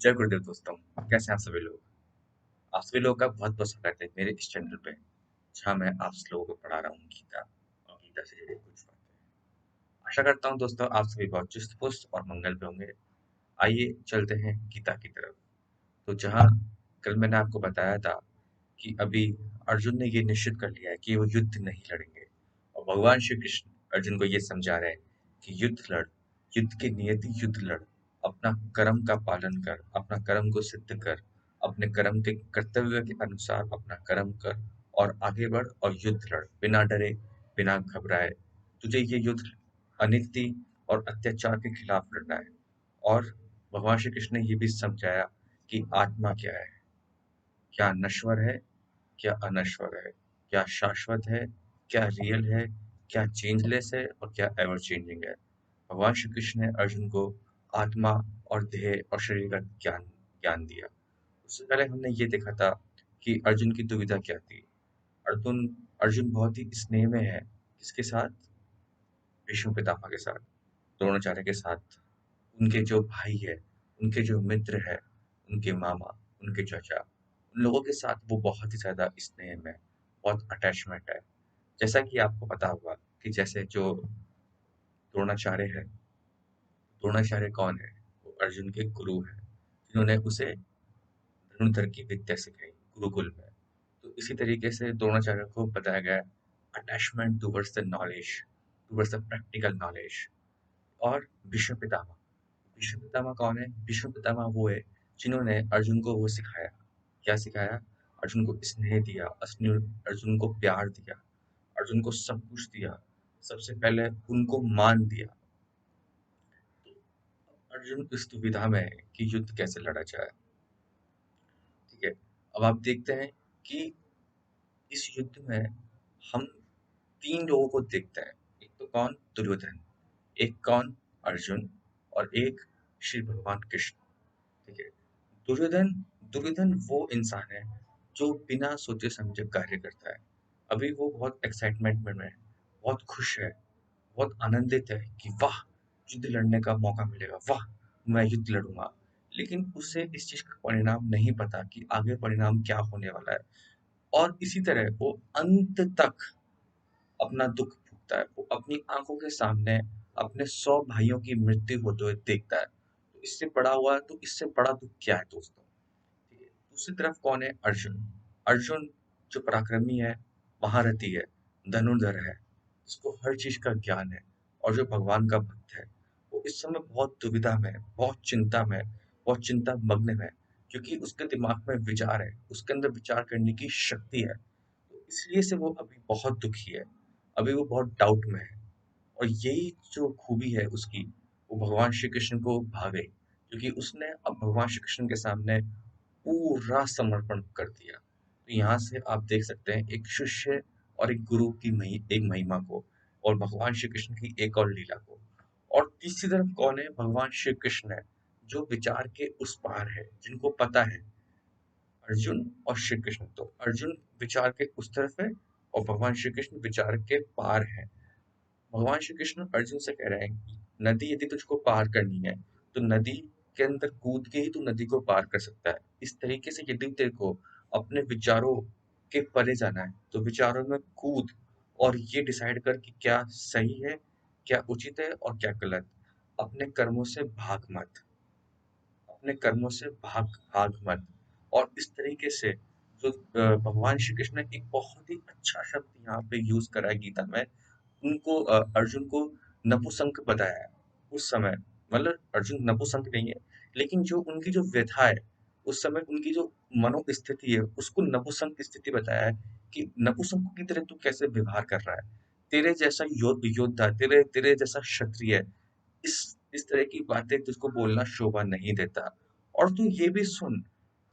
जय गुरुदेव दोस्तों। कैसे हैं आप सभी लोग? आप सभी लोगों का बहुत बहुत स्वागत है मेरे इस चैनल पे, जहाँ मैं आप लोगों को पढ़ा रहा हूँ गीता और गीता से जुड़ी कुछ बातें। आशा करता हूँ दोस्तों आप सभी बहुत चुस्त पुस्त और मंगल पे होंगे। आइए चलते हैं गीता की तरफ। तो जहाँ कल मैंने आपको बताया था कि अभी अर्जुन ने ये निश्चित कर लिया है कि वो युद्ध नहीं लड़ेंगे, और भगवान श्री कृष्ण अर्जुन को ये समझा रहे हैं कि युद्ध लड़, युद्ध की नियति युद्ध लड़, अपना कर्म का पालन कर, अपना कर्म को सिद्ध कर, अपने कर्म के कर्तव्य के अनुसार अपना कर्म कर और आगे बढ़ और युद्ध लड़, बिना डरे, बिना घबराए। तुझे ये युद्ध अनिति और अत्याचार के खिलाफ लड़ना है। और भगवान श्री कृष्ण ने ये भी समझाया कि आत्मा क्या है, क्या नश्वर है, क्या अनश्वर है, क्या शाश्वत है, क्या रियल है, क्या चेंजलेस है और क्या एवर चेंजिंग है। भगवान श्री कृष्ण ने अर्जुन को आत्मा और देह और शरीर का ज्ञान ज्ञान दिया। उससे पहले हमने ये देखा था कि अर्जुन की दुविधा क्या थी। अर्जुन अर्जुन बहुत ही स्नेह में है, किसके साथ? भीष्म पितामह के साथ, द्रोणाचार्य के साथ, उनके जो भाई है, उनके जो मित्र है, उनके मामा, उनके चाचा, उन लोगों के साथ वो बहुत ही ज़्यादा स्नेह में, बहुत अटैचमेंट है। जैसा कि आपको पता होगा कि जैसे जो द्रोणाचार्य है, द्रोणाचार्य कौन है? वो अर्जुन के गुरु हैं, जिन्होंने उसे धनुर्धर की विद्या सिखाई गुरुकुल में। तो इसी तरीके से द्रोणाचार्य को बताया गया attachment towards the knowledge, towards the practical knowledge. और भीष्म पितामह, भीष्म पितामह कौन है? भीष्म पितामह वो है जिन्होंने अर्जुन को वो सिखाया। क्या सिखाया? अर्जुन को स्नेह दिया, अर्जुन को प्यार दिया, अर्जुन को सब कुछ दिया, सबसे पहले उनको मान दिया। अर्जुन इस दुविधा में है कि युद्ध कैसे लड़ा जाए। ठीक है, अब आप देखते हैं कि इस युद्ध में हम तीन लोगों को देखते हैं। एक तो कौन? दुर्योधन। एक कौन? अर्जुन। और एक श्री भगवान कृष्ण। ठीक है, दुर्योधन दुर्योधन वो इंसान है जो बिना सोचे समझे कार्य करता है। अभी वो बहुत एक्साइटमेंट में है, बहुत खुश है, बहुत आनंदित है कि वाह, युद्ध लड़ने का मौका मिलेगा, वाह, मैं युद्ध लड़ूंगा। लेकिन उसे इस चीज का परिणाम नहीं पता कि आगे परिणाम क्या होने वाला है। और इसी तरह वो अंत तक अपना दुख भोगता है। वो अपनी आंखों के सामने अपने 100 भाइयों की मृत्यु होते हुए देखता है। तो इससे बड़ा दुख क्या है दोस्तों? ठीक है, दूसरी तरफ कौन है? अर्जुन। अर्जुन जो पराक्रमी है, महारथी है, धनुर्धर है, जिसको हर चीज का ज्ञान है और जो भगवान का भक्त है, वो इस समय बहुत दुविधा में है, बहुत चिंता में है, बहुत चिंता मग्न है, क्योंकि उसके दिमाग में विचार है, उसके अंदर विचार करने की शक्ति है। तो इसलिए से वो अभी बहुत दुखी है, अभी वो बहुत डाउट में है। और यही जो खूबी है उसकी, वो भगवान श्री कृष्ण को भा गई, क्योंकि उसने अब भगवान श्री कृष्ण के सामने पूरा समर्पण कर दिया। तो यहाँ से आप देख सकते हैं एक शिष्य और एक गुरु की एक महिमा को, और भगवान श्री कृष्ण की एक और लीला को। और तीसरी तरफ कौन है? भगवान श्री कृष्ण है, जो विचार के उस पार है, जिनको पता है। अर्जुन और श्री कृष्ण, तो अर्जुन विचार के उस तरफ है और भगवान श्री कृष्ण विचार के पार है। भगवान श्री कृष्ण अर्जुन से कह रहे हैं कि नदी यदि तुझको पार करनी है, तो नदी के अंदर कूद के ही तू नदी को पार कर सकता है। इस तरीके से यदि तेरे को अपने विचारों के परे जाना है, तो विचारों में कूद और ये डिसाइड कर कि क्या सही है, क्या उचित है और क्या गलत। अपने कर्मों से भाग मत, अपने कर्मों से भाग मत। और इस तरीके से जो भगवान श्री कृष्ण ने एक बहुत ही अच्छा शब्द यहाँ पे यूज करा है गीता में, उनको अर्जुन को नपुंसक बताया है उस समय। मतलब अर्जुन नपुंसक नहीं है, लेकिन जो उनकी जो व्यथा है उस समय, उनकी जो मनोस्थिति है, उसको नपुंसक स्थिति बताया है कि नपुंसक की तरह तू कैसे व्यवहार कर रहा है। तेरे जैसा योद्धा, तेरे तेरे जैसा क्षत्रिय, इस तरह की बातें तुझको बोलना शोभा नहीं देता। और तू ये भी सुन,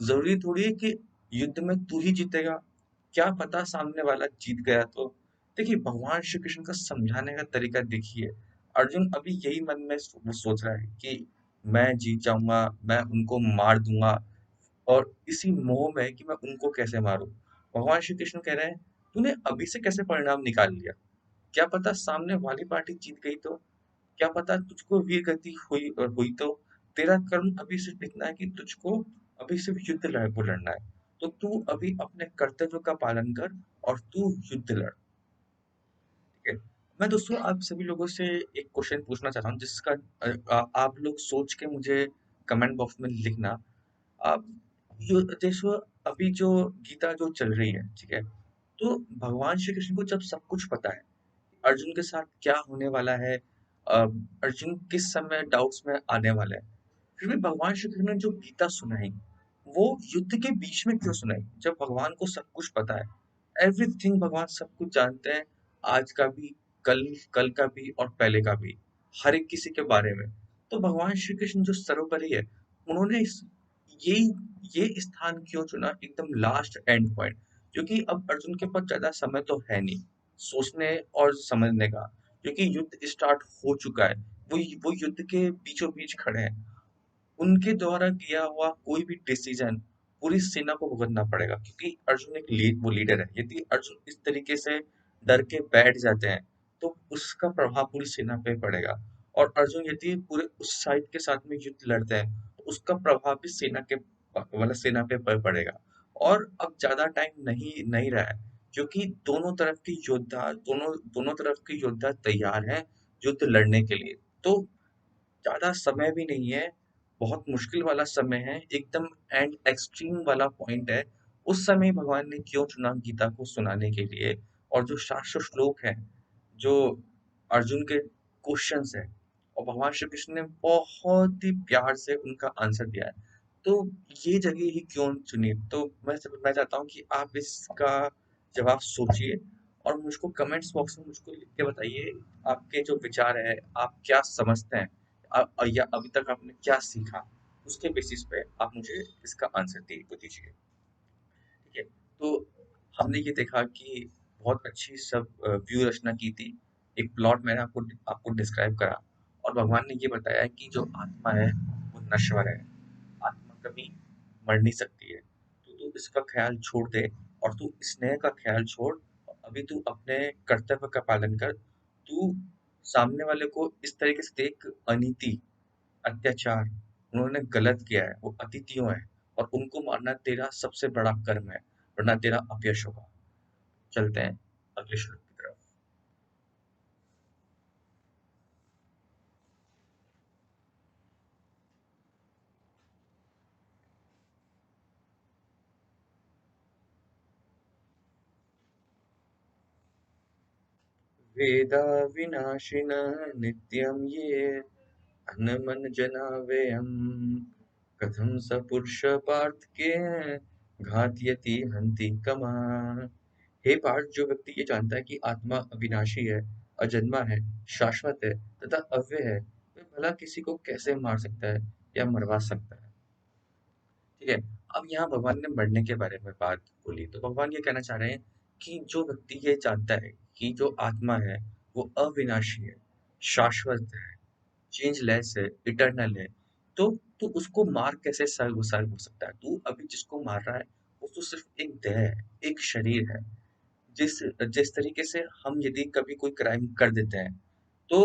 जरूरी थोड़ी है कि युद्ध में तू ही जीतेगा, क्या पता सामने वाला जीत गया तो। देखिए भगवान श्री कृष्ण का समझाने का तरीका देखिए। अर्जुन अभी यही मन में वो सोच रहा है कि मैं जीत जाऊंगा, मैं उनको मार दूंगा, और इसी मोह में कि मैं उनको कैसे मारूं। भगवान श्री कृष्ण कह रहे हैं तूने अभी से कैसे परिणाम निकाल लिया, क्या पता सामने वाली पार्टी जीत गई तो, क्या पता तुझको वीर गति हुई तो। तेरा कर्म अभी सिर्फ इतना है कि तुझको अभी सिर्फ वो लड़ना है। तो तू अभी अपने कर्तव्य का पालन कर और तू युद्ध लड़। ठीक है। मैं दोस्तों आप सभी लोगों से एक क्वेश्चन पूछना चाहता हूँ जिसका आप लोग सोच के मुझे कमेंट बॉक्स में लिखना। आप देखो अभी जो गीता जो चल रही है, ठीक है, तो भगवान श्री कृष्ण को जब सब कुछ पता है अर्जुन के साथ क्या होने वाला है, अर्जुन किस समय डाउट्स में आने वाला है, फिर भी भगवान श्री कृष्ण ने जो गीता सुनाई वो युद्ध के बीच में क्यों सुनाई जब भगवान को सब कुछ पता है। एवरीथिंग भगवान सब कुछ जानते हैं, आज का भी, कल कल का भी और पहले का भी, हर एक किसी के बारे में। तो भगवान श्री कृष्ण जो सर्वोपरि है, उन्होंने ये ये स्थान क्यों चुना एकदम लास्ट एंड पॉइंट, क्योंकि अब अर्जुन के पास ज्यादा समय तो है नहीं सोचने और समझने का, क्योंकि युद्ध स्टार्ट हो चुका है। वो युद्ध के बीचों बीच खड़े हैं। उनके द्वारा किया हुआ कोई भी डिसीजन पूरी सेना को भुगतना पड़ेगा, क्योंकि अर्जुन एक वो लीडर है। यदि अर्जुन इस तरीके से डर के बैठ जाते हैं तो उसका प्रभाव पूरी सेना पे पड़ेगा, और अर्जुन यदि पूरे उस साइड के साथ में युद्ध लड़ते हैं तो उसका प्रभाव भी सेना के मतलब सेना पे पड़ेगा। और अब ज्यादा टाइम नहीं नहीं रहा है, क्योंकि दोनों दोनों तरफ के योद्धा तैयार हैं युद्ध लड़ने के लिए। तो ज़्यादा समय भी नहीं है, बहुत मुश्किल वाला समय है, एकदम एंड एक्सट्रीम वाला पॉइंट है। उस समय भगवान ने क्यों चुना गीता को सुनाने के लिए, और जो शास्त्र श्लोक हैं, जो अर्जुन के क्वेश्चंस हैं, और भगवान श्री कृष्ण ने बहुत ही प्यार से उनका आंसर दिया है। तो ये जगह ही क्यों चुनी? तो मैं चाहता हूँ कि आप इसका जवाब सोचिए और मुझको कमेंट्स बॉक्स में मुझको लिख के बताइए आपके जो विचार है, आप क्या समझते हैं, या अभी तक आपने क्या सीखा, उसके बेसिस पे आप मुझे इसका आंसर दीजिए। ठीक है। तो हमने ये देखा कि बहुत अच्छी सब व्यू रचना की थी, एक प्लॉट मैंने आपको आपको डिस्क्राइब करा, और भगवान ने ये बताया कि जो आत्मा है वो नश्वर है, आत्मा कभी मर नहीं सकती है। तो तू इसका ख्याल छोड़ दे और तू स्नेह का ख्याल छोड़। अभी तू अपने कर्तव्य का पालन कर। तू सामने वाले को इस तरीके से देख, अनीति, अत्याचार, उन्होंने गलत किया है, वो अतिथियों हैं, और उनको मारना तेरा सबसे बड़ा कर्म है, वरना तेरा अपयश होगा। चलते हैं अगले श्लोक की तरफ। वेदा विनाशिनः नित्यं ये हनुमन्जना व्ययम् कथं स पुरुष पार्थ के घातयति हन्ति कमान्। हे पार्थ, जो व्यक्ति ये जानता है कि आत्मा अविनाशी है, अजन्मा है, शाश्वत है तथा अव्यय है, वह भला किसी को कैसे मार सकता है या मरवा सकता है। ठीक है। अब यहाँ भगवान ने मरने के बारे में बात बोली, तो भगवान ये कहना चाह रहे हैं कि जो व्यक्ति ये जानता है कि जो आत्मा है वो अविनाशी है, शाश्वत है, चेंजलेस है, इटर्नल है, तो तू उसको मार कैसे सर्व हो सकता है? तू अभी जिसको मार रहा है वो तो सिर्फ एक देह है, एक शरीर है। जिस जिस तरीके से हम यदि कभी कोई क्राइम कर देते हैं तो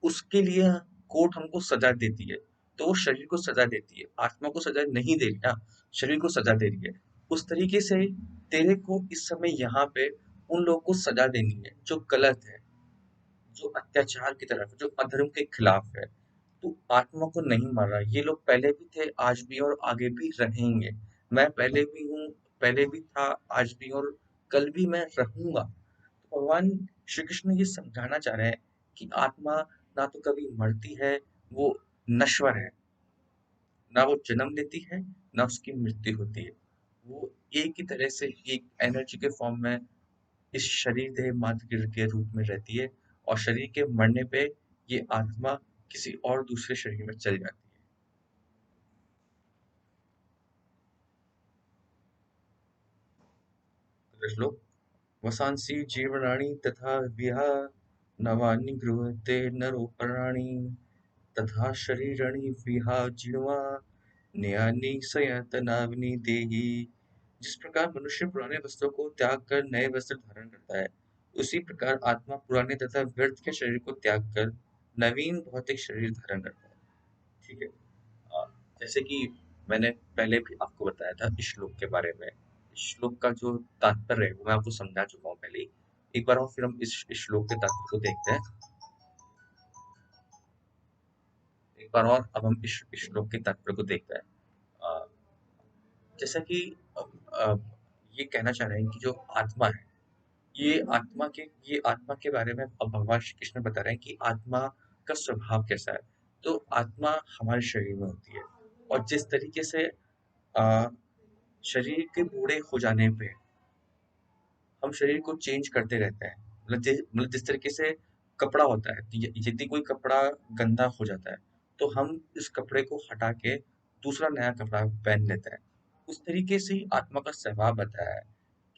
उसके लिए कोर्ट हमको सजा देती है, तो वो शरीर को सजा देती है, आत्मा को सजा नहीं दे रही ना, शरीर को सजा दे रही है। उस तरीके से तेरे को इस समय यहाँ पे उन लोगों को सजा देनी है जो गलत है, जो अत्याचार की तरफ है, जो अधर्म के खिलाफ है। तू आत्मा को नहीं मार रहा। ये लोग पहले भी थे, आज भी और आगे भी रहेंगे। मैं पहले भी हूँ, पहले भी था, आज भी और कल भी मैं रहूंगा। तो भगवान श्री कृष्ण ये समझाना चाह रहे हैं कि आत्मा ना तो कभी मरती है, वो नश्वर है, ना वो जन्म लेती है, ना उसकी मृत्यु होती है। वो एक ही तरह से एक एनर्जी के फॉर्म में इस शरीर देह मात्र के रूप में रहती है, और शरीर के मरने पे ये आत्मा किसी और दूसरे शरीर में चली जाती है। अगला श्लोक। वसांसि जीर्णानि तथा विहा नवानि गृह्यते नरोपराणि तथा शरीराणि विहा जीर्णा नयानि सयतनानि देहि। जिस प्रकार मनुष्य पुराने वस्त्रों को त्याग कर नए वस्त्र धारण करता है, उसी प्रकार आत्मा पुराने तथा व्यर्थ के शरीर को त्याग कर नवीन भौतिक शरीर धारण करता है। ठीक है। जैसे कि मैंने पहले भी आपको बताया था इस श्लोक के बारे में। इस श्लोक का जो तात्पर्य है वो मैं आपको समझा चुका हूँ पहले ही। एक बार और फिर हम इस श्लोक के तात्पर्य को देखते हैं। एक बार और अब हम इस श्लोक के तात्पर्य को देखते हैं। अ, जैसा कि अ, अ, ये कहना चाह रहे हैं कि जो आत्मा है, ये आत्मा के बारे में अब भगवान श्री कृष्ण बता रहे हैं कि आत्मा का स्वभाव कैसा है। तो आत्मा हमारे शरीर में होती है, और जिस तरीके से अ, शरीर के बूढ़े हो जाने पे हम शरीर को चेंज करते रहते हैं। मतलब जिस तरीके से कपड़ा होता है, यदि कोई कपड़ा गंदा हो जाता है तो हम इस कपड़े को हटा के दूसरा नया कपड़ा पहन लेते हैं। उस तरीके से ही आत्मा का स्वभाव बताया है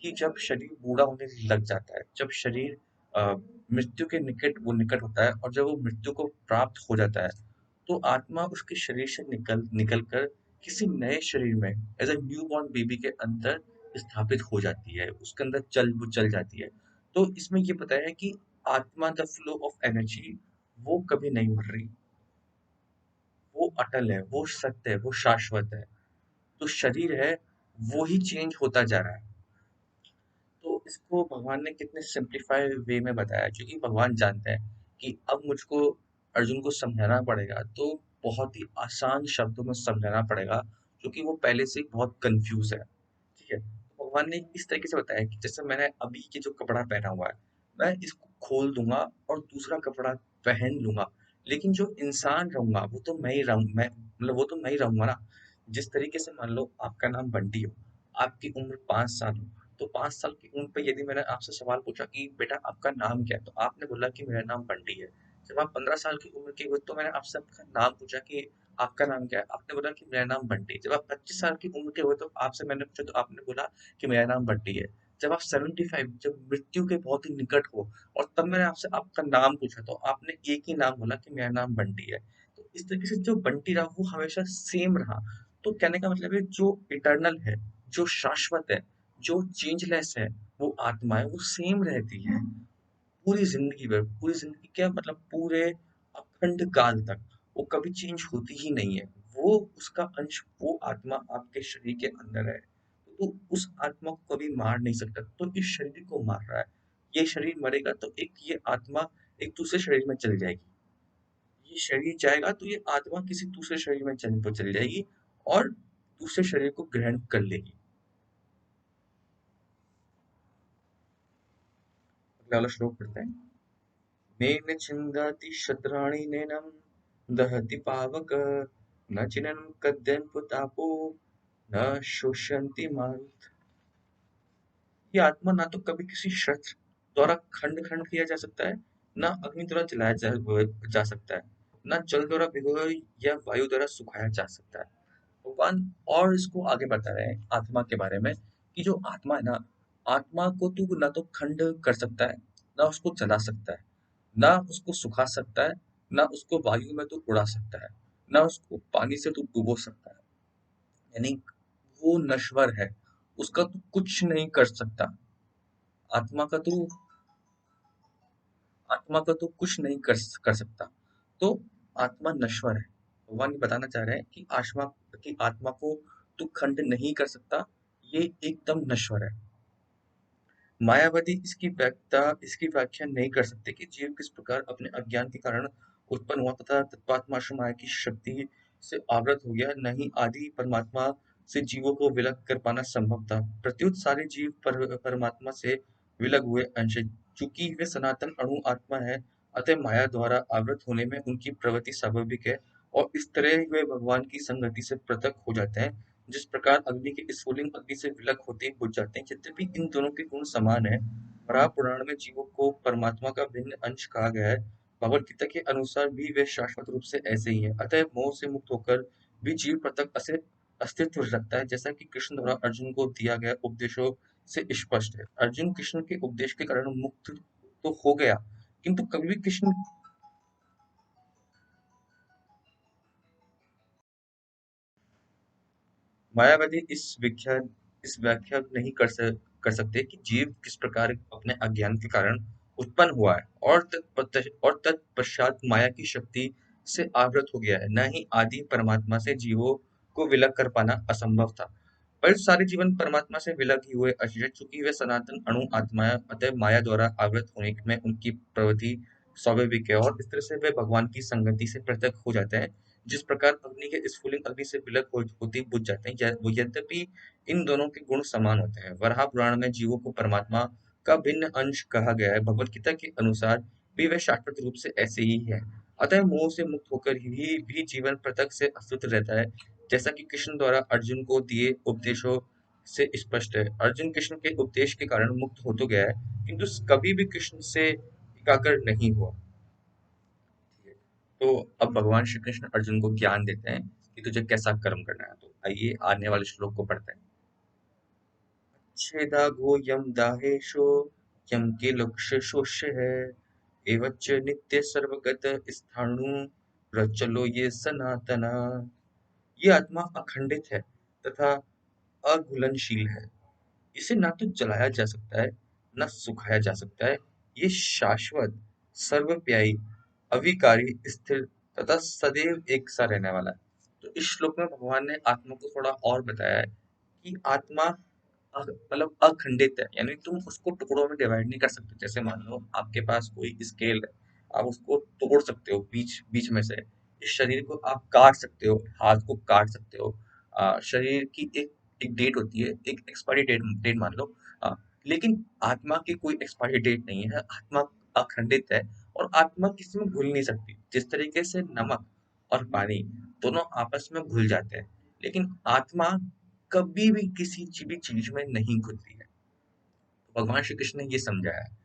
कि जब शरीर बूढ़ा होने लग जाता है, जब शरीर अ, मृत्यु के निकट होता है, और जब वो मृत्यु को प्राप्त हो जाता है तो आत्मा उसके शरीर से निकल कर किसी नए शरीर में as a newborn baby के अंदर स्थापित हो जाती है, उसके अंदर वो चल जाती है। तो इसमें ये बताया है कि आत्मा द फ्लो ऑफ एनर्जी वो कभी नहीं मर रही, वो अटल है, वो सत्य है, वो शाश्वत है। तो शरीर है, वो ही चेंज होता जा रहा है। तो इसको भगवान ने कितने सिंप्लीफाइड वे में बताया, क्योंकि भगवान जानते हैं कि अब मुझको अर्जुन को समझाना पड़ेगा तो बहुत ही आसान शब्दों में समझाना पड़ेगा, क्योंकि वो पहले से ही बहुत कंफ्यूज है। ठीक है, तो भगवान ने इस तरीके से बताया कि जैसे मैंने अभी ये जो कपड़ा पहना हुआ है, मैं इसको खोल दूंगा और दूसरा कपड़ा पहन लूंगा, लेकिन जो इंसान रहूंगा वो तो मैं ही रहूं, मैं मतलब वो तो मैं ही रहूंगा ना। जिस तरीके से मान लो आपका नाम बंटी हो, आपकी उम्र 5 साल हो, तो 5 साल की उम्र पे यदि मैंने आपसे सवाल पूछा कि बेटा आपका नाम क्या है, तो आपने बोला कि मेरा नाम बंटी है। जब आप 15 साल की उम्र के हुए तो मैंने आपसे आपका नाम पूछा कि आपका नाम क्या है, आपने बोला कि मेरा नाम बंटी है। जब आप 25 साल की उम्र के हुए तो आपसे मैंने पूछा तो आपने बोला कि मेरा नाम बंटी है। जब आप 75, जब मृत्यु के बहुत ही निकट हो, और तब मैंने आपसे आपका नाम पूछा तो आपने एक ही नाम बोला कि मेरा नाम बंटी है। तो इस तरीके से जो बंटी रहा वो हमेशा सेम रहा। तो कहने का मतलब है जो इटर्नल है, जो शाश्वत है, जो चेंजलेस है, वो आत्मा है, वो सेम रहती है पूरी जिंदगी भर। पूरी जिंदगी क्या मतलब पूरे अखंड काल तक वो कभी चेंज होती ही नहीं है। वो उसका अंश, वो आत्मा आपके शरीर के अंदर है, तो उस आत्मा को कभी मार नहीं सकता। तो इस शरीर को मार रहा है, ये शरीर मरेगा तो एक ये आत्मा एक दूसरे शरीर में चली जाएगी। ये शरीर जाएगा तो ये आत्मा किसी दूसरे शरीर में चली जाएगी और दूसरे शरीर को ग्रहण कर लेगी। अगला वाला श्लोक पढ़ते हैं। नेन छिन्दति शत्राणि नैनं दहति पावक न चिनं कद्यन्पुतापो न शोष्यन्ति मारुत। ये आत्मा ना तो कभी किसी शस्त्र द्वारा खंड खंड किया जा सकता है, ना अग्नि द्वारा जा सकता है, ना जल द्वारा भिगोया या वायु द्वारा सुखाया जा सकता है। भगवान और इसको आगे बता रहे हैं आत्मा के बारे में कि जो आत्मा है ना, आत्मा को तू ना तो खंड कर सकता है, ना उसको जला सकता है, ना उसको सुखा सकता है, ना उसको वायु में तू उड़ा सकता है, ना उसको पानी से तू डुबो सकता है। यानी वो नश्वर है, उसका तू कुछ नहीं कर सकता। आत्मा का तू आत्मा का तू कुछ नहीं कर सकता। तो आत्मा नश्वर है। भगवान ये बताना चाह रहे हैं कि आत्मा को तू खंड नहीं कर सकता, ये एकदम नश्वर है। मायावादी इसकी व्याख्या नहीं कर सकते कि जीव किस प्रकार अपने अज्ञान के कारण उत्पन्न हुआ तथा तत्वात्मा माया की शक्ति से आवृत हो गया। नहीं आदि परमात्मा से जीवों को विलग कर पाना संभव था। प्रत्युत सारे जीव परमात्मा से विलग हुए अंश हैं। चूंकि वे सनातन अणु आत्मा है, अतः माया द्वारा आवृत होने में उनकी प्रवृत्ति स्वाभाविक है, और इस तरह वे भगवान की संगति से पृथक हो जाते हैं। जिस प्रकार अग्नि के स्फुलिंग अग्नि से विलग होते ही बुझ जाते हैं, यद्यपि इन दोनों के गुण समान है। वराह पुराण में जीवों को परमात्मा का भिन्न अंश कहा गया है। भगवद गीता के अनुसार भी वे शाश्वत रूप से ऐसे ही है। अतः मोह से मुक्त होकर भी जीव पृथक अस्तित्व रखता है, जैसा कि कृष्ण द्वारा अर्जुन को दिया गया उपदेशों से स्पष्ट है। अर्जुन कृष्ण के उपदेश के कारण मुक्त तो हो गया, किंतु कभी भी कृष्ण मायावादी इस व्याख्या नहीं कर सकते कि जीव किस प्रकार अपने अज्ञान के कारण उत्पन्न हुआ है और तत्पश्चात माया की शक्ति से आवृत हो गया है। न ही आदि परमात्मा से जीवों को विलग कर पाना असंभव था। पर सारे जीवन परमात्मा से विलग ही हुए अशेष, चूंकि वे सनातन अणु आत्माएं अतः माया द्वारा आवृत होने में उनकी प्रवृत्ति स्वाभाविक है और इस तरह से वे भगवान की संगति से पृथक हो जाते हैं। जिस प्रकार अग्नि के स्फुलिंग अग्नि से विलग होती बुझ जाते हैं, वो यद्यपि इन दोनों के गुण समान होते हैं। वराह पुराण में जीवों को परमात्मा का भिन्न अंश कहा गया है। भगवत गीता के अनुसार भी वे शाश्वत रूप से ऐसे ही है। अतः मोह से मुक्त होकर ही भी जीवन पृथक से अस्तित्व रहता है, जैसा कि कृष्ण द्वारा अर्जुन को दिए उपदेशों से स्पष्ट है। अर्जुन कृष्ण के उपदेश के कारण मुक्त हो तो गया है, किंतु कभी भी कृष्ण से एकाकर नहीं हुआ। तो अब भगवान श्री कृष्ण अर्जुन को ज्ञान देते हैं कि तुझे कैसा कर्म करना है। तो आइए आने वाले श्लोक को पढ़ते हैं। छेदागो यम दाहेशो यम के लक्ष्य शोष्य है एवच नित्य सर्वगत स्थाणु रचलो ये सनातना। ये आत्मा अखंडित है तथा अघुलनशील है। इसे ना तो जलाया जा सकता है, ना सुखाया जा सकता है। ये शाश्वत, सर्वव्यापी, अविकारी, स्थिर तथा सदैव एक सा रहने वाला है। तो इस श्लोक में भगवान ने आत्मा को थोड़ा और बताया है कि आत्मा मतलब अखंडित है, यानी तुम उसको टुकड़ों में डिवाइड नहीं कर सकते। जैसे मान लो आपके पास कोई स्केल है, आप उसको तोड़ सकते हो बीच बीच में से। इस शरीर को आप काट सकते हो, हाथ को काट सकते हो। शरीर की एक एक डेट होती है, एक एक्सपायरी डेट डेट मान लो। अ, लेकिन आत्मा की कोई एक्सपायरी डेट नहीं है। आत्मा अखंडित है और आत्मा किसी में घुल नहीं सकती। जिस तरीके से नमक और पानी दोनों आपस में घुल जाते हैं, लेकिन आत्मा कभी भी किसी भी चीज में नहीं घुलती है। तो भगवान श्री कृष्ण ने ये समझाया है।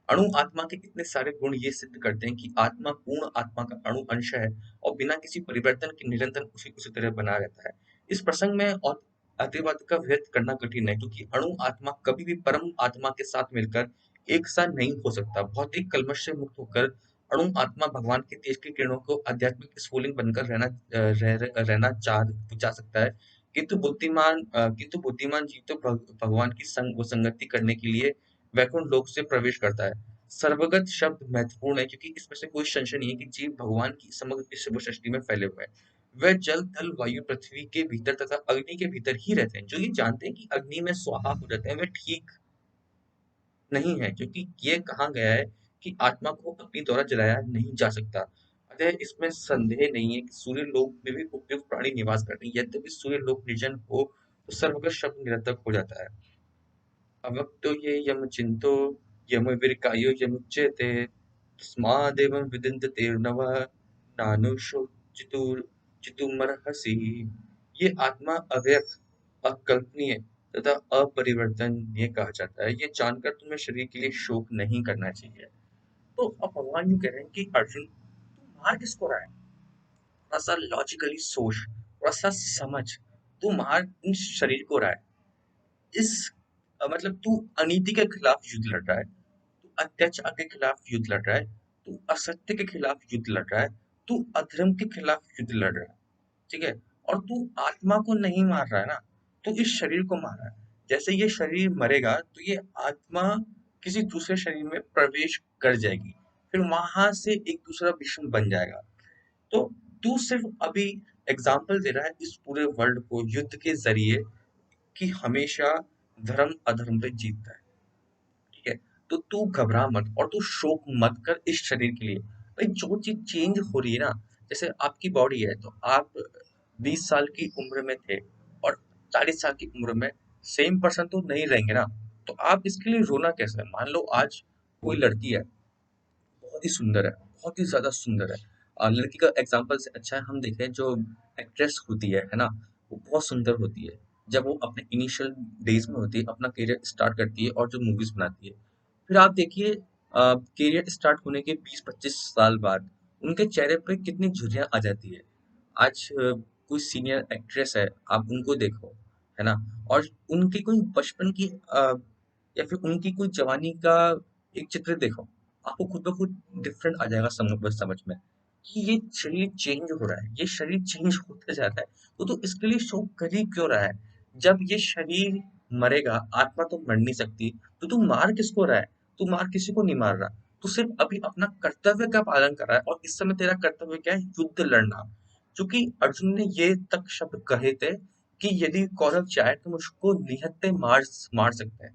अणु आत्मा के इतने सारे गुण ये सिद्ध करते हैं कि आत्मा पूर्ण आत्मा का अणु अंश है और बिना किसी परिवर्तन के निरंतर उसी उसी तरह बना रहता है। इस प्रसंग में और अतिवाद का व्यक्त करना कठिन है, क्योंकि अणु आत्मा कभी भी परम आत्मा के साथ मिलकर एक सा नहीं हो सकता। भौतिक कल्मश से मुक्त होकर अणु आत्मा भगवान के तेज की किरणों को आध्यात्मिक स्फुलिंग बनकर रहना चाह सकता है। किंतु बुद्धिमान जीव तो भगवान की संगति करने के लिए वैकुंठ लोक से प्रवेश करता है। सर्वगत शब्द महत्वपूर्ण है, क्योंकि इसमें से कोई संशय नहीं है कि जीव भगवान की समग्र विश्व सृष्टि में फैले हुए हैं। वह जल, थल, वायु, पृथ्वी के भीतर तथा अग्नि के भीतर ही रहते हैं। जो ये जानते हैं कि अग्नि में स्वाहा हो जाते हैं, वे ठीक नहीं है, क्योंकि ये कहा गया है कि आत्मा को अपनी द्वारा जलाया नहीं जा सकता। अतः इसमें संदेह नहीं है कि सूर्य लोक में भी उपयुक्त प्राणी निवास करते हैं। यद्यपि सूर्य लोक निर्जन हो तो सर्वगत शब्द निरर्थक हो जाता है। अवक्तो ये यमचिन्तो यमविर्कायो यमुच्यते तस्मादेवं विदिन्ततेर्नवः नानुशोचितुमर्हसि। ये आत्मा अव्यक्त, अकल्पनीय तथा अपरिवर्तनीय कहा जाता है। ये जानकर तुम्हें शरीर के लिए शोक नहीं करना चाहिए। तो अब भगवान यूं कह रहे हैं कि अर्जुन, तू मार किसको रहा है? थोड़ा सा लॉजिकली सोच, थोड़ा सा समझ। तू मार इस शरीर को रहा है। इस मतलब तू अनीति के खिलाफ युद्ध लड़ रहा है, तू अत्याचार के खिलाफ युद्ध लड़ रहा है, तू असत्य के खिलाफ युद्ध लड़ रहा है, तू अधर्म के खिलाफ युद्ध लड़ रहा है। ठीक है? और तू आत्मा को नहीं मार रहा है ना, तू इस शरीर को मार रहा है। जैसे ये शरीर मरेगा तो ये आत्मा किसी दूसरे शरीर में प्रवेश कर जाएगी, फिर वहां से एक दूसरा विश्व बन जाएगा। तो तू सिर्फ अभी एग्जाम्पल दे रहा है इस पूरे वर्ल्ड को युद्ध के जरिए कि हमेशा धर्म अधर्म पे जीतता है। ठीक है? तो तू घबरा मत और तू शोक मत कर इस शरीर के लिए। भाई जो चीज चेंज हो रही है ना, जैसे आपकी बॉडी है, तो आप 20 साल की उम्र में थे और 40 साल की उम्र में सेम पर्सन तो नहीं रहेंगे ना। तो आप इसके लिए रोना कैसे है? मान लो आज कोई लड़की है, बहुत ही सुंदर है, बहुत ही ज़्यादा सुंदर है। लड़की का एग्ज़ाम्पल से अच्छा है हम देखें जो एक्ट्रेस होती है ना? वो बहुत सुंदर होती है। जब वो अपने इनिशियल डेज़ में होती है, अपना करियर स्टार्ट करती है और जो मूवीज़ बनाती है। फिर आप देखिए करियर स्टार्ट होने के 20-25 साल बाद उनके चेहरे पे कितनी झुर्रियाँ आ जाती है। आज कोई सीनियर एक्ट्रेस है, आप उनको देखो, है ना? और उनकी कोई बचपन की या फिर उनकी कोई जवानी का एक चित्र देखो, आपको खुद ब खुद डिफरेंट आ जाएगा समझ में कि ये शरीर चेंज हो रहा है, ये शरीर चेंज होते जा रहा है। तो इसके लिए शोक कर ही क्यों रहा है? जब ये शरीर मरेगा, आत्मा तो मर नहीं सकती, तो तू मार किसको रहा है? तू मार किसी को नहीं मार रहा। तू सिर्फ अभी अपना कर्तव्य का पालन कर रहा है और इस समय तेरा कर्तव्य क्या है? युद्ध लड़ना। चूंकि अर्जुन ने ये तक शब्द कहे थे कि यदि कौरव चाहे तो मुझको निहत्थे मार सकते हैं।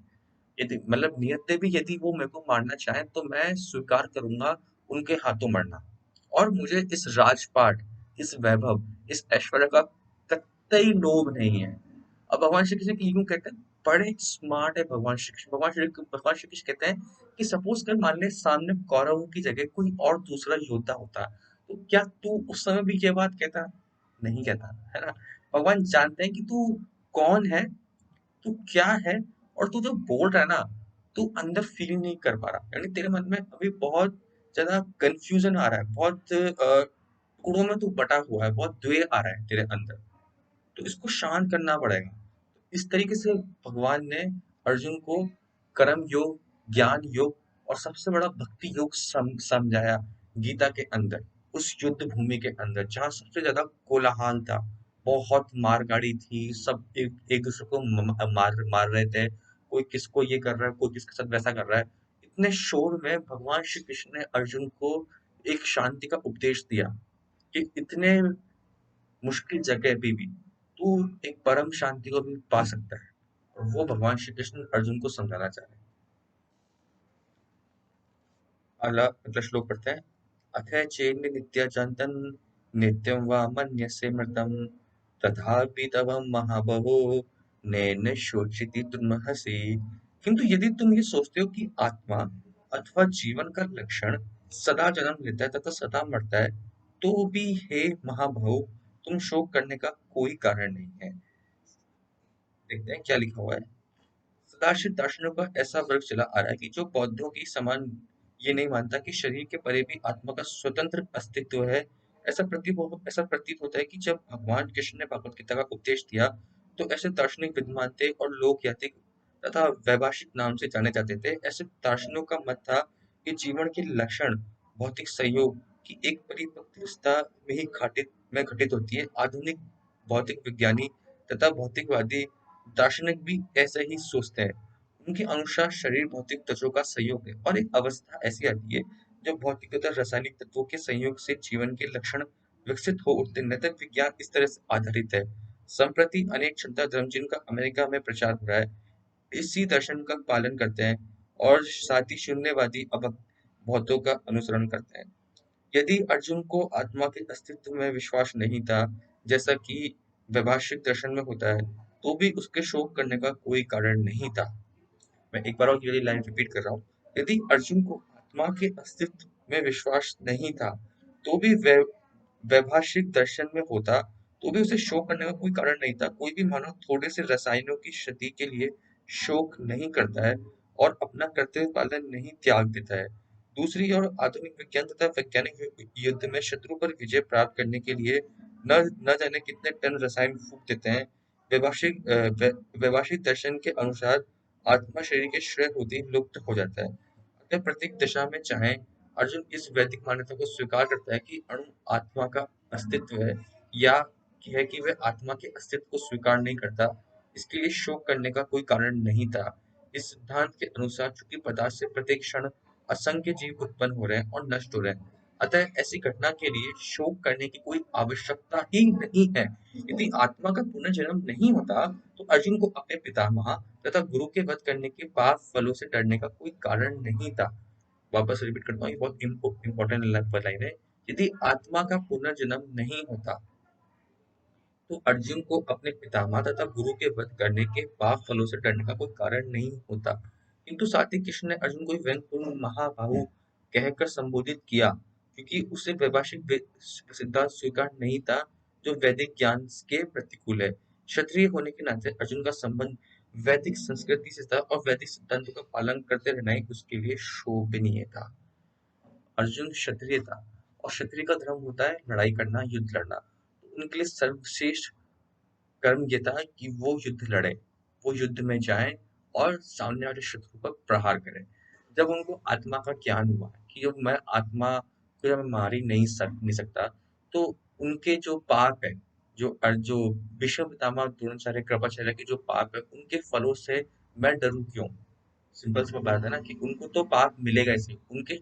यदि मतलब नियति भी यदि वो मेरे को मारना चाहे तो मैं स्वीकार करूंगा उनके हाथों मरना। और मुझे इस राजपाट, इस वैभव, इस ऐश्वर्य का कतई लोभ नहीं है। अब भगवान श्री कृष्ण यूं कहते हैं, बड़े स्मार्ट है भगवान श्री कृष्ण। भगवान श्री कृष्ण कहते हैं कि सपोज कर मान ले सामने कौरवों की जगह कोई और दूसरा योद्धा होता, तो क्या तू उस समय भी ये बात कहता? नहीं कहता, है ना? भगवान जानते हैं कि तू कौन है, तू क्या है, और तू जो बोल रहा है ना, तू अंदर फील नहीं कर पा रहा, यानी तेरे मन में अभी बहुत ज्यादा कंफ्यूजन आ रहा है, बहुत टुकड़ों में तू बटा हुआ है, बहुत द्वेष आ रहा है तेरे अंदर। तो इसको शांत करना पड़ेगा। इस तरीके से भगवान ने अर्जुन को कर्म योग, ज्ञान योग और सबसे बड़ा भक्ति योग समझाया गीता के अंदर। उस युद्ध भूमि के अंदर जहाँ सबसे ज्यादा कोलाहल था, बहुत मारगाड़ी थी, सब एक दूसरे को मार मार रहे थे, कोई किसको ये कर रहा है, कोई किसके साथ वैसा कर रहा है। इतने शोर में भगवान श्री कृष्ण ने अर्जुन को एक शांति का उपदेश दिया कि इतने मुश्किल जगह पे भी तू एक परम शांति को भी पा सकता है। और वो भगवान श्री कृष्ण अर्जुन को समझाना चाह रहे हैं। अगला श्लोक पढ़ते हैं। अथ चेन्न नित्यजान्तं नित्यं वा मन्यसे मृतं तथापि तव महाबहो नैन शोचिति तुर्महसि। किंतु यदि तुम ये सोचते हो कि आत्मा अथवा जीवन का लक्षण सदा जन्म लेता है तथा सदा मरता है, तो भी हे महाबाहो, तुम शोक करने का कोई कारण नहीं है। देखते हैं क्या लिखा हुआ है। सदाशिव दार्शनिकों का ऐसा वर्ग चला आ रहा है कि जो बौद्धों की समान ये नहीं मानता कि शरीर के परे भी आत्मा का स्वतंत्र अस्तित्व है। ऐसा प्रतीत होता है कि जब भगवान कृष्ण ने भगवत गीता का उपदेश दिया, तो ऐसे दार्शनिक विद्वान थे और लोक यातिक तथा वैभाषिक नाम से जाने जाते थे। ऐसे दार्शनिकों का मत था कि जीवन के लक्षण भौतिक संयोग की एक परिपक्वता में ही घटित होती है। आधुनिक भौतिक विज्ञानी तथा भौतिकवादी दार्शनिक भी ऐसे ही सोचते हैं। उनके अनुसार शरीर भौतिक तत्वों का संयोग है और एक अवस्था ऐसी आती है जब भौतिक तथा रासायनिक तत्वों के संयोग से जीवन के लक्षण विकसित हो उठते हैं। नैतिक विज्ञान इस तरह से आधारित है। संप्रति अनेक क्षमता धर्म जिनका अमेरिका में प्रचार हो रहा है, इसी दर्शन का पालन करते हैं और साथ ही शून्यवादी बौद्धों का अनुसरण करते हैं। यदि अर्जुन को आत्मा के अस्तित्व में विश्वास नहीं था, जैसा कि वैभाषिक दर्शन में होता है, तो भी उसके शोक करने का कोई कारण नहीं था। मैं एक बार और ये लाइन रिपीट कर रहा हूँ। यदि अर्जुन को आत्मा के अस्तित्व में विश्वास नहीं था, तो भी वैभाषिक दर्शन में होता, तो भी उसे शोक करने का कोई कारण नहीं था। कोई भी मानव थोड़े से रसायनों की क्षति के लिए शोक नहीं करता है और अपना कर्तव्य पालन नहीं त्याग देता है। दूसरी ओर आधुनिक विज्ञान तथा वैज्ञानिक युद्ध में शत्रु पर विजय प्राप्त करने के लिए न जाने कितने टन रसायन फूंक देते हैं। वैभाषिक दर्शन के अनुसार आत्मा शरीर के क्षय होते ही लुप्त हो जाता है। अगर प्रत्येक दिशा में चाहे, अर्जुन इस वैदिक मान्यता को स्वीकार करता है कि अणु आत्मा का अस्तित्व है, या है कि वह आत्मा के अस्तित्व को स्वीकार नहीं करता, इसके लिए शोक करने का कोई कारण नहीं था। इस सिद्धांत के अनुसार चूंकि पदार्थ से प्रत्येक क्षण असंख्य जीव उत्पन्न हो रहे हैं और नष्ट हो रहे हैं, अतः ऐसी घटना के लिए शोक करने की कोई आवश्यकता ही नहीं है। यदि आत्मा का पुनर्जन्म नहीं होता, तो अर्जुन को अपने पितामह तथा गुरु के वध करने के पाप फलों से डरने का कोई कारण नहीं था। वापस रिपीट करता हूँ, ये बहुत इंपॉर्टेंट लाइन है। यदि आत्मा का पुनर्जन्म नहीं होता, तो अर्जुन को अपने पितामह तथा गुरु के वध करने के पाप फलों से डरने का कोई कारण नहीं होता। किंतु साथ ही कृष्ण ने अर्जुन को व्यंग्यपूर्ण महाबाहु कहकर संबोधित किया, क्योंकि उसे वैभाषिक सिद्धांत स्वीकार नहीं था जो वैदिक ज्ञान के प्रतिकूल है। क्षत्रिय होने के नाते अर्जुन का संबंध वैदिक संस्कृति से था और वैदिक सिद्धांतों का पालन करते रहना ही उसके लिए शोभनीय था। अर्जुन क्षत्रिय था और क्षत्रिय का धर्म होता है लड़ाई करना, युद्ध लड़ना। तो उनके लिए सर्वश्रेष्ठ कर्म ये था कि वो युद्ध लड़े, वो युद्ध में जाएं और सामने वाले शत्रु पर प्रहार करें। जब उनको आत्मा का ज्ञान हुआ कि जब मैं आत्मा को जब मैं मार ही नहीं सकता, तो उनके जो पाप है, जो भीष्म पितामह द्रोणाचार्य कृपाचार्य के जो पाप है, उनके फलों से मैं डरूं क्यों? सिंपल सी बात है ना कि उनको तो पाप मिलेगा ही सही। उनके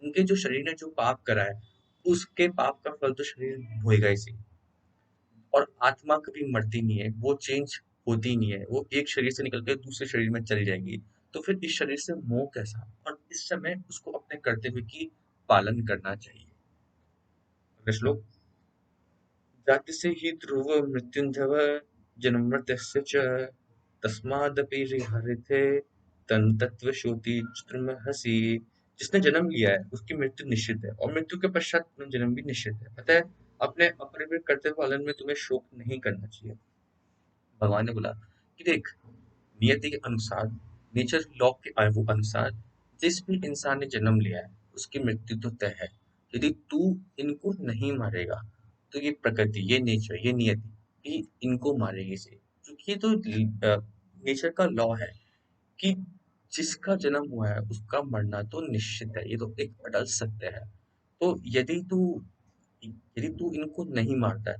उनके जो शरीर ने जो पाप करा है, उसके पाप का फल तो शरीर भोगेगा ही सही। और आत्मा कभी मरती नहीं है, वो चेंज होती नहीं है, वो एक शरीर से निकल के दूसरे शरीर में चली जाएगी। तो फिर इस शरीर से मोह कैसा? और इस समय उसको अपने कर्तव्य की पालन करना चाहिए। अगला श्लोक। जातिसे हि ध्रुव मृत्युंधव जन्ममृतस्य च तस्मादपि हरिथे तन्तत्वशोति हसी। जिसने जन्म लिया है उसकी मृत्यु निश्चित है और मृत्यु के पश्चात पुनर्जन्म भी निश्चित है। अतः अपने अपरिवर्तित कर्तव्य पालन में तुम्हें शोक नहीं करना चाहिए। भगवान ने बोला कि देख, नियति के अनुसार, नेचर लॉ के अनुसार जिस भी इंसान ने जन्म लिया है उसकी मृत्यु तो तय है। यदि तू इनको नहीं मारेगा तो ये प्रकृति, ये नेचर, ये नियति ये इनको मारेगी से, क्योंकि ये तो नेचर का लॉ है कि जिसका जन्म हुआ है उसका मरना तो निश्चित है, ये तो एक अटल सत्य है। तो यदि तू इनको नहीं मारता है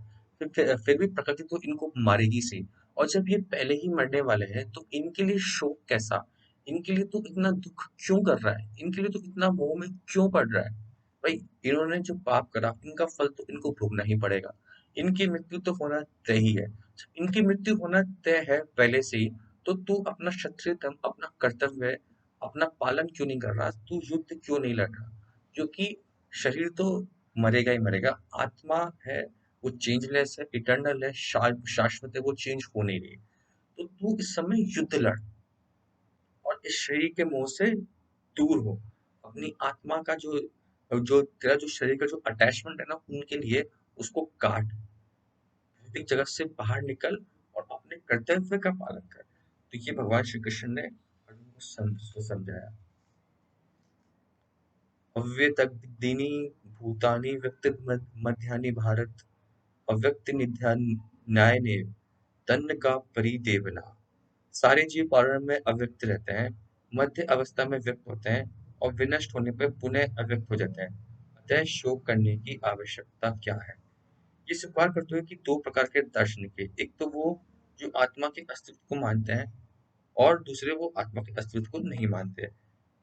फिर भी प्रकृति तो इनको मारेगी सी। और जब ये पहले ही मरने वाले हैं तो इनके लिए शोक कैसा? इनके लिए तू इतना दुख क्यों कर रहा है? इनके लिए तू इतना मोह में क्यों पड़ रहा है? भाई, इन्होंने जो पाप करा इनका फल तो इनको भोगना ही पड़ेगा। इनकी मृत्यु तो होना तय ही है। जब इनकी मृत्यु होना तय है पहले से ही, तो तू अपना क्षत्रिय धर्म, अपना कर्तव्य, अपना पालन क्यों नहीं कर रहा? तू युद्ध क्यों नहीं लड़ रहा? क्योंकि शरीर तो मरेगा ही मरेगा, आत्मा है वो चेंजलेस है, इटर्नल है, शाश्वत है, वो चेंज हो नहीं रही। तो तू इस समय युद्ध लड़ और इस शरीर के मोह से दूर हो। अपनी आत्मा का जो जो तेरा जो शरीर का जो अटैचमेंट है ना उनके लिए, उसको काट, भौतिक जगत से बाहर निकल और अपने कर्तव्य का पालन कर। तो ये भगवान श्री कृष्ण ने अर्जुन को समझाया। अव्यक्तदिनी भूतानि व्यक्त मध्यानि भारत अव्यक्त निध्यान न्याय तन्न का परिदेवना। सारे जीव प्रारंभ में अव्यक्त रहते हैं, मध्य अवस्था में व्यक्त होते हैं और विनष्ट होने पर पुनः अव्यक्त हो जाते हैं। अतः शोक करने की आवश्यकता क्या है? ये स्वीकार करते हुए कि दो प्रकार के दार्शनिक है। एक तो वो जो आत्मा के अस्तित्व को मानते हैं और दूसरे वो आत्मा के अस्तित्व को नहीं मानते।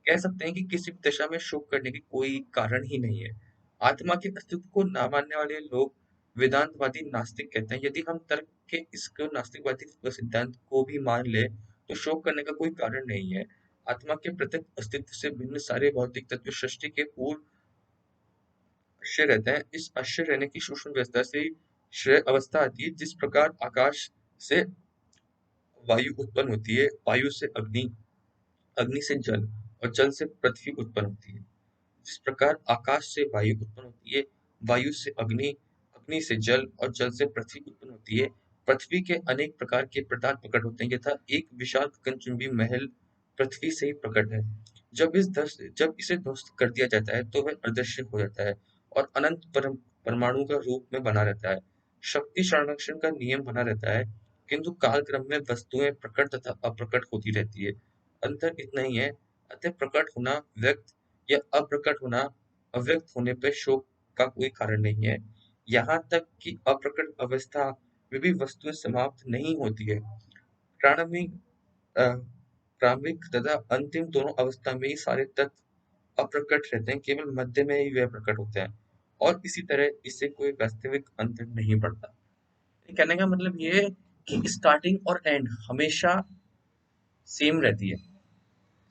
कह सकते हैं कि किसी भी दशा में शोक करने की कोई कारण ही नहीं है। आत्मा के अस्तित्व को ना मानने वाले लोग वेदांतवादी नास्तिक कहते हैं। यदि हम तर्क के इसको नास्तिकवादी सिद्धांत को भी मान ले तो शोक करने का कोई कारण नहीं है। आत्मा के प्रत्येक अस्तित्व से भिन्न सारे भौतिक तत्व सृष्टि के पूर्व अक्षय रहते हैं। इस अक्षय रहने की सूक्ष्म व्यवस्था से ही श्रेय अवस्था आती है। जिस प्रकार आकाश से वायु उत्पन्न होती है, वायु से अग्नि, अग्नि से जल और जल से पृथ्वी उत्पन्न होती है। जिस प्रकार आकाश से वायु उत्पन्न होती है, वायु से अग्नि, अग्नि से जल और जल से पृथ्वी उत्पन्न होती है। पृथ्वी के अनेक प्रकार के पदार्थ प्रकट होते हैं, यथा एक विशाल गगनचुंबी महल पृथ्वी से ही प्रकट है। जब इसे ध्वस्त कर दिया जाता है तो वह अदृश्य हो जाता है और अनंत परमाणु का रूप में बना रहता है। शक्ति संरक्षण का नियम बना रहता है, किंतु कालक्रम में वस्तुएं प्रकट तथा अप्रकट होती रहती है। अंतर इतना ही है। अतः प्रकट होना व्यक्त या अप्रकट होना, अव्यक्त होने पे शोक का कोई कारण नहीं है। यहाँ तक कि अप्रकट अवस्था में भी वस्तुएं समाप्त नहीं होती है। प्रारंभिक अ, प्रारंभिक तथा अंतिम दोनों अवस्था में ही सारे तत्व अप्रकट रहते हैं, केवल मध्य में ही वे प्रकट होते हैं और इसी तरह इससे कोई वास्तविक अंतर नहीं पड़ता। कहने का मतलब ये है कि स्टार्टिंग और एंड हमेशा सेम रहती है,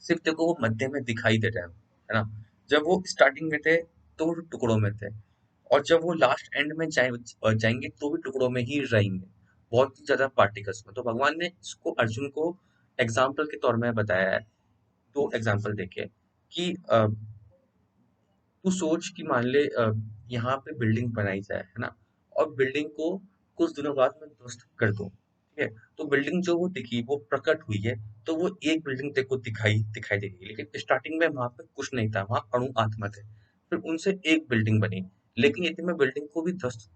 सिर्फ तेरे को वो मध्य में दिखाई दे रहा है ना? जब वो स्टार्टिंग में थे तो वो टुकड़ों में थे और जब वो लास्ट एंड में जाएंगे तो भी टुकड़ों में ही रहेंगे, बहुत ही ज्यादा पार्टिकल्स में। तो भगवान ने इसको अर्जुन को एग्जाम्पल के तौर में बताया है। दो एग्जाम्पल देखे कि तू सोच कि मान ले यहाँ पे बिल्डिंग बनाई जाए, है ना? और बिल्डिंग को कुछ दिनों बाद में ध्वस्त कर दो, ठीक है? तो बिल्डिंग जो वो दिखी वो प्रकट हुई है, तो वो एक बिल्डिंग तेरे को दिखाई दिखाई देगी, लेकिन स्टार्टिंग में वहां पे कुछ नहीं था, वहां अणु आत्मा थे। फिर उनसे एक बिल्डिंग बनी, लेकिन यदि मैं बिल्डिंग को भी ध्वस्त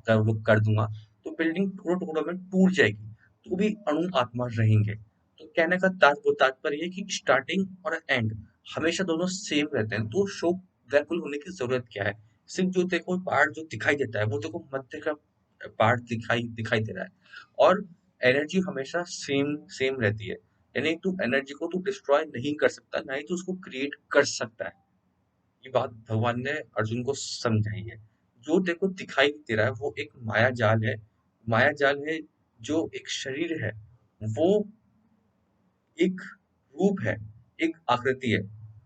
वो कर दूंगा तो बिल्डिंग टुकड़ों टुकड़ों में टूट जाएगी, तो भी अणु आत्मा रहेंगे। तो कहने का तात्पर्य है कि स्टार्टिंग और एंड हमेशा दोनों सेम रहते हैं। तो शोक व्याकुल होने की जरूरत क्या है? सिर्फ जो तेरे को पार्ट जो दिखाई देता है वो तेरे को मध्य का पार्ट दिखाई दिखाई दे रहा है। और एनर्जी हमेशा सेम सेम रहती है, यानी तू एनर्जी को तू डिस्ट्रॉय नहीं कर सकता, ना ही तू उसको क्रिएट कर सकता है। ये बात भगवान ने अर्जुन को समझाई है। जो तेरे को दिखाई दे रहा है वो एक माया जाल है, माया जाल है, जो एक शरीर है, वो एक रूप है, एक आकृति है,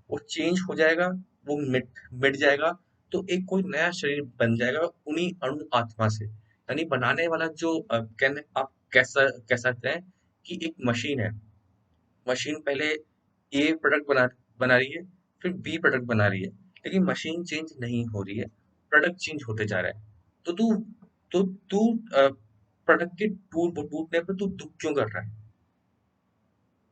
वो चेंज हो जाएगा, वो मिट जाएगा, तो एक कोई नया शरीर बन जाएगा उन्हीं अणु आत्मा से। यानी बनाने वाला जो कहने आप कैसा कह सकते हैं कि एक मशीन है। मशीन पहले ए प्रोडक्ट बना रही है, फिर बी प्रोडक्ट बना रही है, लेकिन मशीन चेंज नहीं हो रही है, प्रोडक्ट चेंज होते जा रहा है। तो तू प्रोडक्ट के टूटने पर तू दुख क्यों कर रहा है?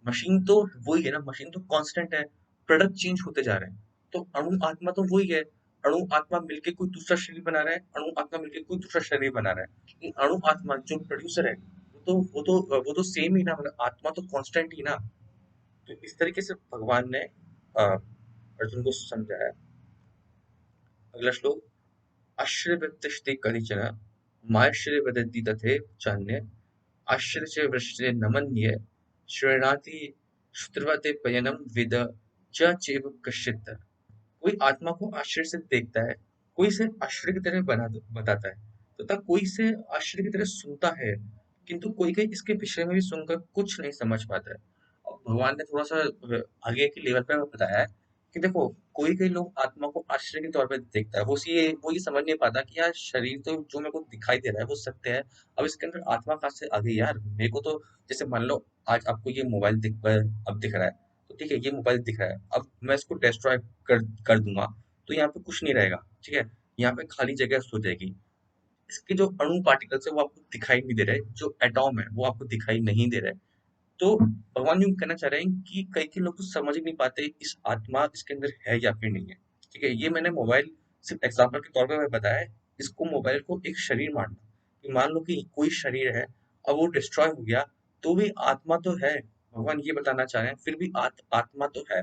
मशीन तो वही है ना, मशीन तो कांस्टेंट है, प्रोडक्ट चेंज होते जा रहे हैं। तो अणु आत्मा तो वही है, अणु आत्मा मिलके कोई दूसरा शरीर बना रहा है, अणु आत्मा मिलके कोई दूसरा शरीर बना रहा है, लेकिन अणु आत्मा जो प्रोड्यूसर है वो तो सेम ही ना, मतलब आत्मा तो कांस्टेंट ही ना। तो इस तरीके से भगवान ने अर्जुन को समझाया। अगला श्लोक, आश्चर्यवत्यष्टि कनिचन माश्चर्यवदति तथे चान्य आश्चर्य वृष्टि नमन्य श्रेणाति श्रुतवते पयनम विद च चैव कश्चित्। कोई आत्मा को आश्चर्य से देखता है, कोई इसे आश्चर्य की तरह बताता है, तथा कोई इसे आश्चर्य की तरह सुनता है, किंतु कोई कोई इसके विषय में भी सुनकर कुछ नहीं समझ पाता है। और भगवान ने थोड़ा सा आगे के लेवल पर बताया है कि देखो, कोई कोई लोग आत्मा को आश्चर्य के तौर पर देखता है, वो ये समझ नहीं पाता कि यार शरीर तो जो मेरे को दिखाई दे रहा है वो सत्य है, अब इसके अंदर आत्मा कहाँ से आ गई यार? मेरे को तो जैसे मान लो आज आपको ये मोबाइल अब दिख रहा है, तो ठीक है, ये मोबाइल दिख रहा है, अब मैं इसको डिस्ट्रॉय कर कर दूंगा, तो यहाँ पे कुछ नहीं रहेगा, ठीक है, यहाँ पे खाली जगह हो जाएगी। इसके जो अणु पार्टिकल्स है वो आपको दिखाई नहीं दे रहे, जो एटॉम है वो आपको दिखाई नहीं दे रहे। तो भगवान यूं कहना चाह रहे हैं कि कई लोग तो समझ ही नहीं पाते इस आत्मा इसके अंदर है या फिर नहीं है। ठीक है, ये मैंने मोबाइल सिर्फ एग्जाम्पल के तौर पर बताया है। इसको मोबाइल को एक शरीर मानना, कि मान लो कि कोई शरीर है, अब वो डिस्ट्रॉय हो गया, तो भी आत्मा तो है। भगवान ये बताना चाह रहे हैं फिर भी आत्मा तो है।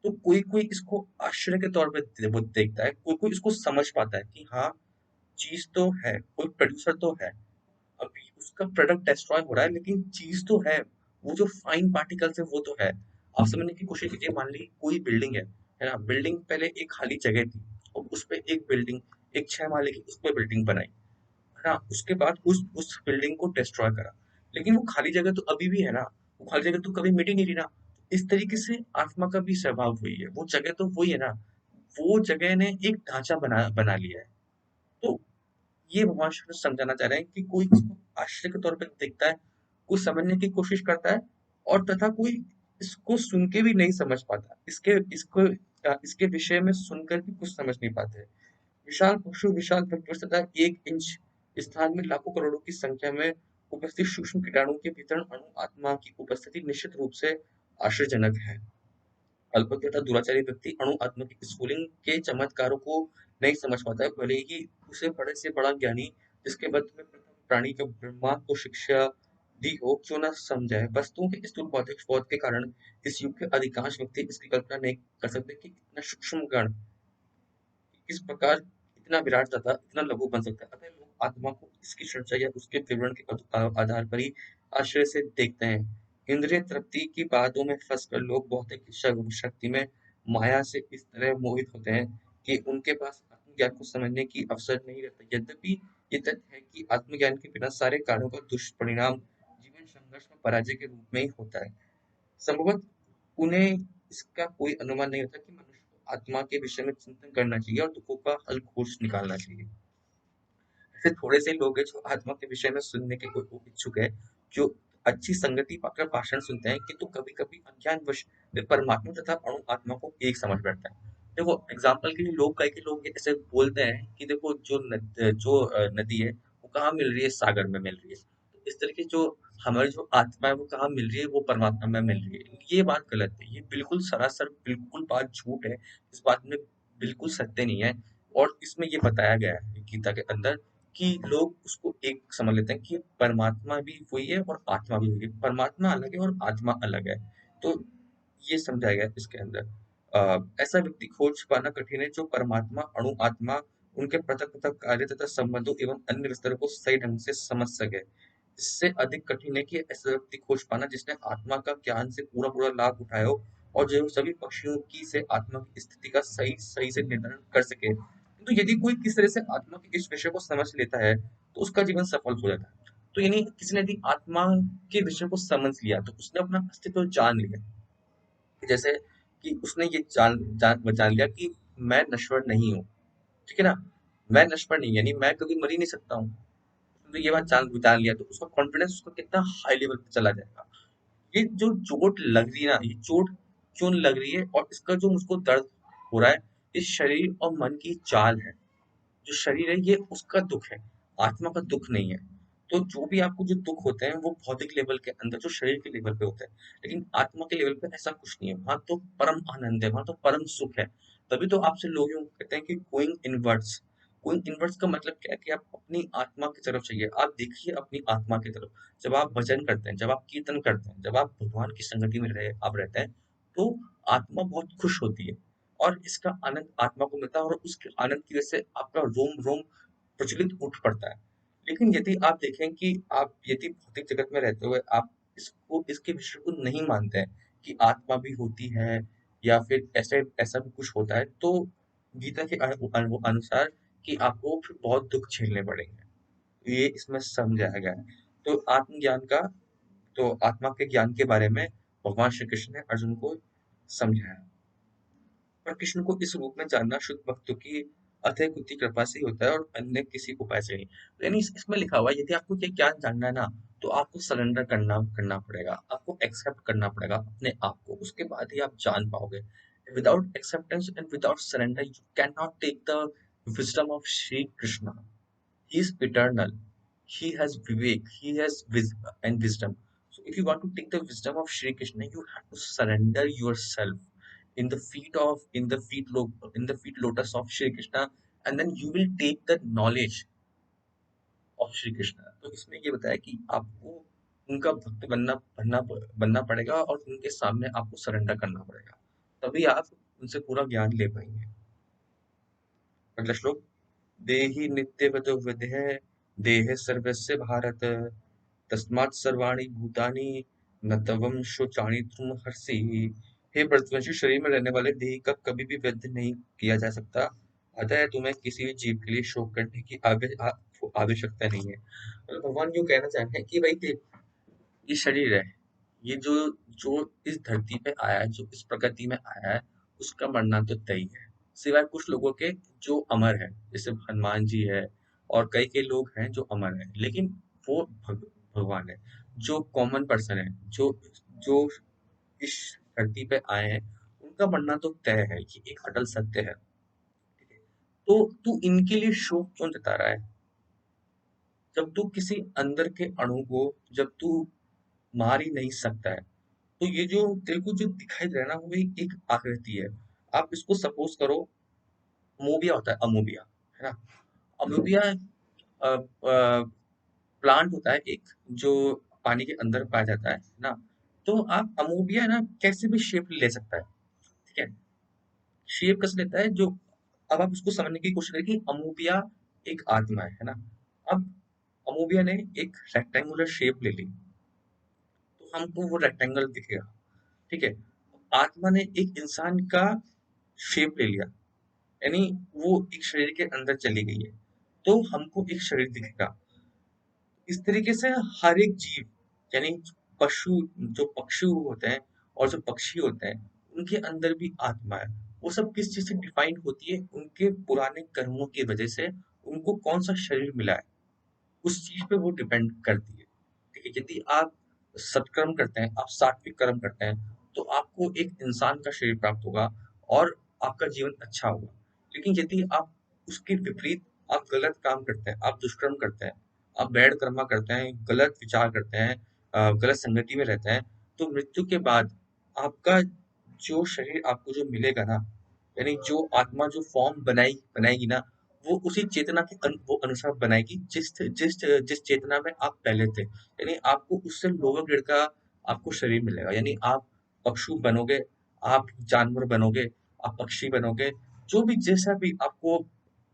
तो कोई कोई इसको आश्चर्य के तौर पे वो देखता है, कोई कोई इसको समझ पाता है कि हाँ, चीज तो है, कोई प्रोड्यूसर तो है, अभी उसका प्रोडक्ट डिस्ट्रॉय हो रहा है, लेकिन चीज तो है, वो जो फाइन पार्टिकल्स है वो तो है। आप समझने की कोशिश कीजिए, मान ली कोई बिल्डिंग है ना, बिल्डिंग पहले एक खाली जगह थी, और उस पे एक बिल्डिंग, एक 6 माले की उस पे बिल्डिंग बनाई, है ना, उसके बाद उस बिल्डिंग को डिस्ट्रॉय करा, लेकिन वो खाली जगह तो अभी भी है ना, वो खाली जगह तो कभी मिट ही नहीं रही ना। इस तरीके से आत्मा का भी स्वभाव वही है, वो जगह तो वही है ना, वो जगह ने एक ढांचा बना बना लिया है। तो ये भगवान श्री कृष्ण समझाना चाह रहे हैं कि कोई इसको आश्चर्य के तौर पे देखता है, कोई समझने की कोशिश करता है, और तथा कोई इसको सुन के भी नहीं समझ पाता, इसके विषय में सुनकर भी कुछ समझ नहीं पाते। विशाल पशु, विशाल वृक्ष तथा 1 इंच स्थान में लाखों करोड़ों की संख्या में उपस्थित सूक्ष्म कीटाणु के भीतर अणु आत्मा की उपस्थिति निश्चित रूप से आश्चर्यजनक है। अल्पज्ञ तथा दुराचारी व्यक्ति अणु आत्मा की स्फुलिंग के चमत्कारों को नहीं समझ पाता है, भले ही उसे बड़े से बड़ा ज्ञानी जिसके बध में प्रथम प्राणी के ब्रह्मांड को शिक्षा दी हो क्यों न समझाए। वस्तुओं के स्थूल भौतिक बोध के कारण इस युग के अधिकांश व्यक्ति इसकी कल्पना नहीं कर सकते कि इतना सूक्ष्म गण किस प्रकार इतना विराट तथा इतना लघु बन सकता है। अतः लोग आत्मा को इसकी चर्चा या उसके विवरण के आधार पर ही आश्चर्य से देखते हैं। इंद्रिय तृप्ति की बातों में फंसकर लोग भौतिक शक्ति में माया से इस तरह मोहित होते हैं कि उनके पास आत्मज्ञान को समझने की अवसर नहीं रहता। यद्यपि ये तथ्य है कि आत्मज्ञान के बिना सारे कार्यों का दुष्परिणाम जीवन संघर्ष में पराजय के रूप में ही होता है। संभवतः उन्हें इसका कोई अनुमान नहीं होता कि मनुष्य को आत्मा के विषय में चिंतन करना चाहिए और दुखों का हल खोज निकालना चाहिए। ऐसे थोड़े से लोग हैं जो आत्मा के विषय में सुनने के इच्छुक है, जो अच्छी संगति पाकर भाषण सुनते हैं, किंतु कभी कभी अज्ञानवश वे परमात्मा तथा अणु आत्मा को एक समझ बैठता है। देखो एग्जाम्पल के लिए लोग कई के लोग ऐसे बोलते हैं कि देखो जो नदी है वो कहाँ मिल रही है, सागर में मिल रही है। तो इस तरीके जो हमारी जो आत्मा है वो कहाँ मिल रही है, वो परमात्मा में मिल रही है। ये बात गलत है, ये बिल्कुल सरासर बिल्कुल बात झूठ है, इस बात में बिल्कुल सत्य नहीं है। और इसमें ये बताया गया है गीता के अंदर कि लोग उसको एक समझ लेते हैं कि परमात्मा भी वही है और आत्मा भी वही है, परमात्मा अलग है और आत्मा अलग है। तो ये समझाया गया है इसके अंदर। ऐसा व्यक्ति खोज पाना कठिन है जो परमात्मा, अणु आत्मा, उनके पृथक पृथक कार्य तथा संबंधों एवं अन्य विस्तरों को सही ढंग से समझ सके। इससे अधिक कठिन है कि ऐसा व्यक्ति खोज पाना जिसने आत्मा का ज्ञान से पूरा पूरा लाभ उठाया हो और जो सभी पक्षियों की से आत्मा की स्थिति का सही सही से निर्धारण कर सके। तो यदि कोई किस तरह से आत्मा के इस विषय को समझ लेता है, तो तो उसका जीवन सफल हो जाता है। तो यानी किसी ने यदि आत्मा के विषय को समझ लिया तो उसने अपना अस्तित्व जान लिया। जैसे कि उसने ये जान लिया कि मैं नश्वर नहीं हूँ, ठीक है ना? मैं नश्वर नहीं, यानी मैं कभी मर ही नहीं सकता हूँ। तो ये बात जान जान लिया तो उसका कॉन्फिडेंस उसका कितना हाई लेवल पे चला जाएगा। ये जो चोट लग रही है ना, ये चोट क्यों लग रही है और इसका जो मुझको दर्द हो रहा है, ये शरीर और मन की चाल है। जो शरीर है ये उसका दुख है, आत्मा का दुख नहीं है। तो जो भी आपको जो दुख होते हैं वो भौतिक लेवल के अंदर जो शरीर के लेवल पे होते हैं, लेकिन आत्मा के लेवल पे ऐसा कुछ नहीं है। वहां तो परम आनंद है, वहां तो परम सुख है। तभी तो आपसे लोग यूं कहते हैं कि गोइंग इनवर्ड्स। गोइंग इनवर्ड्स का मतलब क्या है कि आप अपनी आत्मा की तरफ चाहिए। आप देखिए अपनी आत्मा की तरफ। जब आप भजन करते हैं, जब आप कीर्तन करते हैं, जब आप भगवान की संगति में आप रहते हैं, तो आत्मा बहुत खुश होती है और इसका आनंद आत्मा को मिलता है और उसके आनंद की वजह से आपका रोम रोम प्रचलित उठ पड़ता है। लेकिन यदि आप देखें कि आप यदि भौतिक जगत में रहते हुए आप इसको इसके विषय को नहीं मानते हैं कि आत्मा भी होती है या फिर ऐसे ऐसा भी कुछ होता है, तो गीता के अनुसार कि आपको फिर बहुत दुख झेलने पड़ेंगे। ये इसमें समझाया गया है। तो आत्मज्ञान का तो आत्मा के ज्ञान के बारे में भगवान श्री कृष्ण ने अर्जुन को समझाया। पर कृष्ण को इस रूप में जानना शुद्ध भक्तों की अथय बुद्धि कृपा से ही होता है और अन्य किसी उपाय से नहीं। तो यानी इसमें लिखा हुआ है यदि आपको ये ज्ञान जानना है ना, तो आपको सरेंडर करना करना पड़ेगा, आपको एक्सेप्ट करना पड़ेगा अपने आप को, उसके बाद ही आप जान पाओगे। Without acceptance and without surrender you cannot take the wisdom of Shri Krishna. He is eternal. He has vivek. He has and wisdom. So if you want to take the wisdom of Shri Krishna, you have to surrender yourself in the feet lotus of Shri Krishna, and then you will take the knowledge of Shri Krishna. तो इसमें ये बताया कि आपको उनका भक्त बनना पड़ेगा और उनके सामने आपको सरेंडर करना पड़ेगा, तभी आप उनसे पूरा ज्ञान ले पाएंगे। अगला श्लोक। देहि नित्यवतो विदेह देहे सर्वस्य भारत तस्मात् सर्वाणि भूतानि न तवम शोचानि तुम हर्षि। हे भरतवंशी, शरीर में रहने वाले देह का कभी भी वध नहीं किया जा सकता, अतः तुम्हें किसी भी जीव के लिए शोक करने की आवश्यकता नहीं है। मतलब भगवान यूं कहना चाहते हैं कि भाई देख, ये शरीर है, ये जो जो इस धरती पे आया है, जो इस प्रकृति में आया है, उसका मरना तो तय है। सिवाय कुछ लोगों के जो अमर है, जैसे हनुमान जी है और कई कई लोग हैं जो अमर हैं, लेकिन वो भगवान है जो कॉमन पर्सन है, जो जो इस धरती पे आए हैं, उनका मरना तो तय है, ये एक अटल सत्य है। ठीक है? तो तू इनके लिए शोक क्यों जता रहा है? जब तू किसी अंदर के अणु को जब तू मार ही नहीं सकता है, तो ये जो तेरे को जो दिखाई दे रहा है ना, वो एक आकृति है। आप इसको सपोज करो, अमोबिया होता है, अमोबिया, है ना? अमोबिया प्लांट होता है एक, जो पानी के अंदर पाया जाता है ना? तो आप अमोबिया ना कैसे भी शेप ले सकता है, ठीक है? शेप कैसे लेता है जो, अब आप उसको समझने की कोशिश करें कि अमोबिया एक आत्मा है ना? अब अमोबिया ने एक रेक्टेंगुलर शेप ले ली, तो हमको वो रेक्टेंगल दिखेगा, ठीक है? आत्मा ने एक इंसान का शेप ले लिया, यानी वो एक शरीर के अंदर चली गई है, तो हमको एक शरीर दिखेगा। इस तरीके से हर एक जीव, यानी पशु, जो पक्षी होते हैं और जो पक्षी होते हैं, उनके अंदर भी आत्मा है। वो सब किस चीज से डिफाइंड होती है? उनके पुराने कर्मों की वजह से उनको कौन सा शरीर मिला है, उस चीज पे वो डिपेंड करती है। ठीक है? यदि आप सत्कर्म करते हैं, आप सात्विक कर्म करते हैं, तो आपको एक इंसान का शरीर प्राप्त होगा और आपका जीवन अच्छा होगा। लेकिन यदि आप उसके विपरीत आप गलत काम करते हैं, आप दुष्कर्म करते हैं, आप बैड कर्मा करते हैं, गलत विचार करते हैं, गलत संगति में रहते हैं, तो मृत्यु के बाद आपका जो शरीर आपको जो मिलेगा ना, यानी जो आत्मा जो फॉर्म बनाएगी ना, वो उसी चेतना के वो अनुसार बनाएगी जिस जिस जिस चेतना में आप पहले थे। यानी आपको उससे लोअर ग्रेड का आपको शरीर मिलेगा, यानी आप पशु बनोगे, आप जानवर बनोगे, आप पक्षी बनोगे, जो भी जैसा भी आपको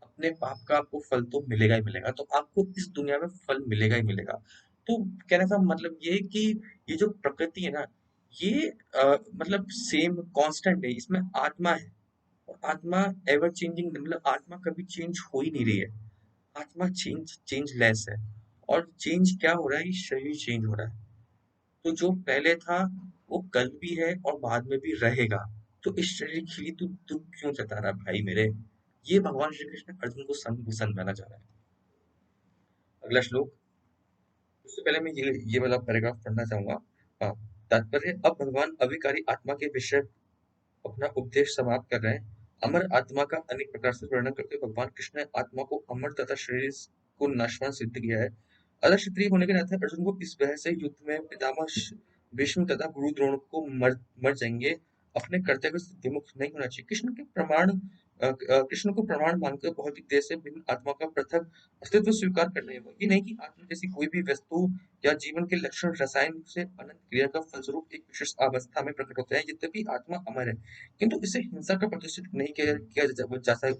अपने पाप का आपको फल तो मिलेगा ही मिलेगा, तो आपको इस दुनिया में फल मिलेगा ही मिलेगा। तो कहने का मतलब ये है कि ये जो प्रकृति है ना, ये मतलब सेम कांस्टेंट है, इसमें आत्मा है और आत्मा एवर चेंजिंग, मतलब आत्मा कभी चेंज हो ही नहीं रही है। आत्मा चेंजलेस है। और चेंज क्या हो रहा है, ये शरीर चेंज हो रहा है। तो जो पहले था वो कल भी है और बाद में भी रहेगा। तो इस शरीर के लिए तू दुख क्यों जता रहा है भाई मेरे? ये भगवान श्री कृष्ण अर्जुन को समझाना चाह रहा है। अगला श्लोक। उससे पहले मैं ये वाला पैराग्राफ पढ़ना चाहूंगा। हाँ, तात्पर्य। अब भगवान अविकारी आत्मा के विषय अपना उपदेश समाप्त कर रहे हैं। अमर आत्मा का अनेक प्रकार से वर्णन करते हुए भगवान कृष्ण ने आत्मा को अमर तथा शरीर को नाशवान सिद्ध किया है। अतः क्षत्रिय होने के नाते अर्जुन को इस वजह से युद्ध में पितामह भीष्म तथा गुरु द्रोण को मर जाएंगे अपने कर्तव्य से विमुख नहीं होना चाहिए। कृष्ण को प्रमाण मानकर बहुत ही देर से भिन्न आत्मा का पृथक अस्तित्व स्वीकार कर रहे हैं। ये नहीं कि आत्मा जैसी कोई भी वस्तु या जीवन के लक्षण रसायन से अनंत क्रिया का फलस्वरूप एक विशेष अवस्था में प्रकट होते हैं। यद्यपि आत्मा अमर है, किंतु इसे हिंसा का प्रदर्शित नहीं किया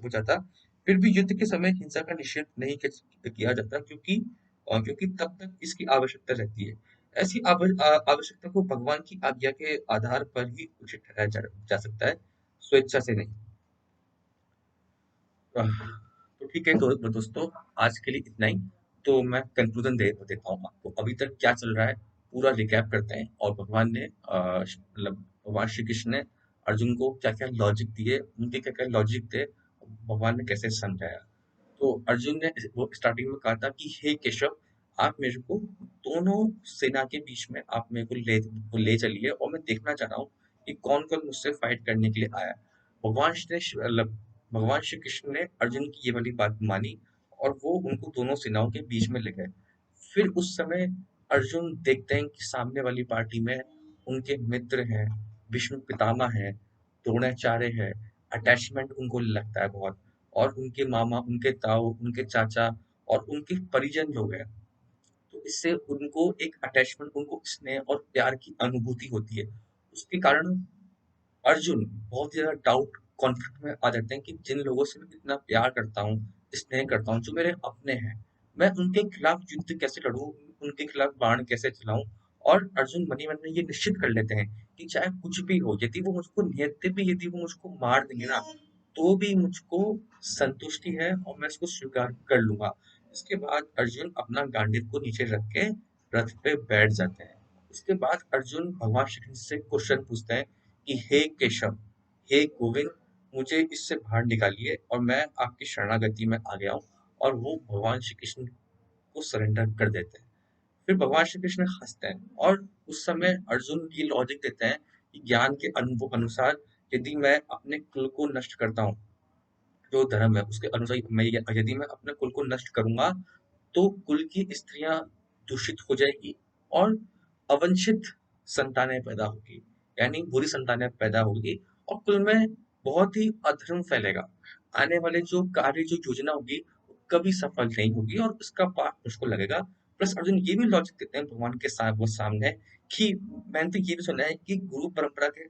जाता। फिर भी युद्ध के समय हिंसा का निषेध नहीं किया जाता, क्योंकि तब तक इसकी आवश्यकता रहती है। ऐसी आवश्यकता को भगवान की आज्ञा के आधार पर ही उचित ठहराया जा सकता है, स्वेच्छा से नहीं। तो ठीक है, तो दोस्तों, आज के लिए इतना ही। तो मैं कंक्लूजन देता हूँ आपको। अभी तक क्या चल रहा है पूरा रिकैप करते हैं। और मतलब भगवान श्री कृष्ण ने अर्जुन को क्या क्या लॉजिक दिए, उनके क्या क्या लॉजिक थे, भगवान ने कैसे समझाया। तो अर्जुन ने वो स्टार्टिंग में कहा था कि हे केशव, आप मेरे को दोनों सेना के बीच में आप मेरे को ले चलिए, और मैं देखना चाह रहा हूँ कि कौन कौन मुझसे फाइट करने के लिए आया है। भगवान श्री मतलब भगवान श्री कृष्ण ने अर्जुन की ये वाली बात मानी, और वो उनको दोनों सेनाओं के बीच में ले गए। फिर उस समय अर्जुन देखते हैं कि सामने वाली पार्टी में उनके मित्र हैं, भीष्म पितामह हैं, द्रोणाचार्य है। अटैचमेंट उनको लगता है बहुत। और उनके मामा, उनके ताऊ, उनके चाचा और उनके परिजन लोग हैं। तो इससे उनको एक अटैचमेंट, उनको स्नेह और प्यार की अनुभूति होती है। उसके कारण अर्जुन बहुत ज्यादा डाउट, कॉन्फ्लिक्ट में आ जाते हैं कि जिन लोगों से मैं इतना प्यार करता हूँ, स्नेह करता हूँ, जो मेरे अपने हैं, मैं उनके खिलाफ युद्ध कैसे लड़ूं, उनके खिलाफ बाण कैसे चलाऊं। और अर्जुन मन ही मन में ये निश्चित कर लेते हैं कि चाहे कुछ भी हो, यदि वो मुझको मार देंगे ना, तो भी मुझको संतुष्टि है और मैं इसको स्वीकार कर लूंगा। इसके बाद अर्जुन अपना गांडीव को नीचे रख के रथ पे बैठ जाते हैं। उसके बाद अर्जुन भगवान श्री कृष्ण से क्वेश्चन पूछते हैं कि हे केशव, हे गोविंद, मुझे इससे बाहर निकालिए और मैं आपकी शरणागति में आ गया हूँ। और वो भगवान श्री कृष्ण को सरेंडर कर देते हैं। फिर भगवान श्री कृष्ण हंसते हैं, और उस समय अर्जुन ये लॉजिक देते हैं कि ज्ञान के अनुभव अनुसार यदि मैं अपने कुल को नष्ट करता हूँ, जो धर्म है उसके अनुसार यदि मैं अपने कुल को नष्ट करूंगा, तो कुल की स्त्रियां दूषित हो जाएगी और अवंशित संतानें पैदा होगी, यानी बुरी संतानें पैदा होगी, और कुल में बहुत ही अधर्म फैलेगा। आने वाले जो कार्य, जो योजना होगी, वो कभी सफल नहीं होगी और उसका पाप मुझको लगेगा। प्लस अर्जुन ये भी लॉजिक देते हैं भगवान के साथ वो सामने कि मैंने तो ये भी सुना है कि गुरु परंपरा के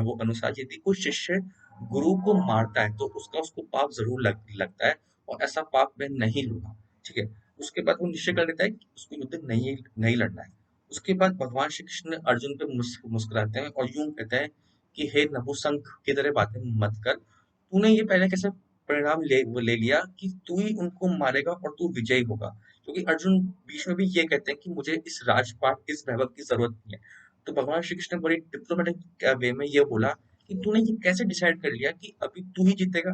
वो अनुसार यदि कोई शिष्य गुरु को मारता है तो उसको पाप जरूर लगता है, और ऐसा पाप मैं नहीं लूंगा। ठीक है। उसके बाद वो निश्चय कर लेता है कि उसको युद्ध नहीं नहीं लड़ना है। उसके बाद भगवान श्री कृष्ण अर्जुन पे मुस्कुराते हैं और यूं कहते हैं कि हे नपुंसक की तरह बातें मत कर। तूने ये पहले कैसे परिणाम वो ले लिया कि तू ही उनको मारेगा और तू विजयी होगा? क्योंकि अर्जुन बीच में भी ये कहते हैं कि मुझे इस राजपाट, इस वैभव की जरूरत नहीं है। तो भगवान श्री कृष्ण बड़ी डिप्लोमेटिक वे में ये बोला कि तूने ये कैसे डिसाइड कर लिया कि अभी तू ही जीतेगा?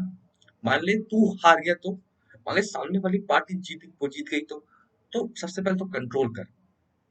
मान ले तू हार गया तो, मान ले सामने वाली पार्टी जीत गई तो सबसे पहले तो कंट्रोल कर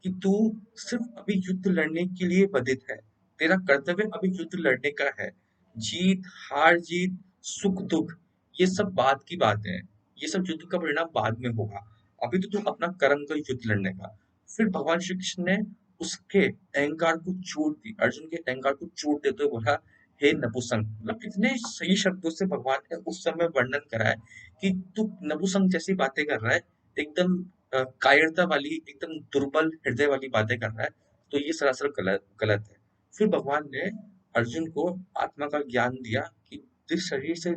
कि तू सिर्फ अभी युद्ध लड़ने के लिए बंधित है। तेरा कर्तव्य अभी युद्ध लड़ने का है। जीत, हार जीत, सुख दुख, ये सब बाद की बात है। ये सब युद्ध का परिणाम बाद में होगा। अभी तो तू अपना कर्म कर युद्ध लड़ने का। फिर भगवान श्री कृष्ण ने उसके अहंकार को चोट दी, अर्जुन के अहंकार को चोट देते हुए बोला, हे नपुंसक। मतलब कितने सही शब्दों से भगवान ने उस समय वर्णन करा है कि तू नपुंसक जैसी बातें कर रहा है, एकदम कायरता वाली, एकदम दुर्बल हृदय वाली बातें कर रहा है। तो ये सरासर गलत गलत है। फिर भगवान ने अर्जुन को आत्मा का ज्ञान दिया कि जिस शरीर से,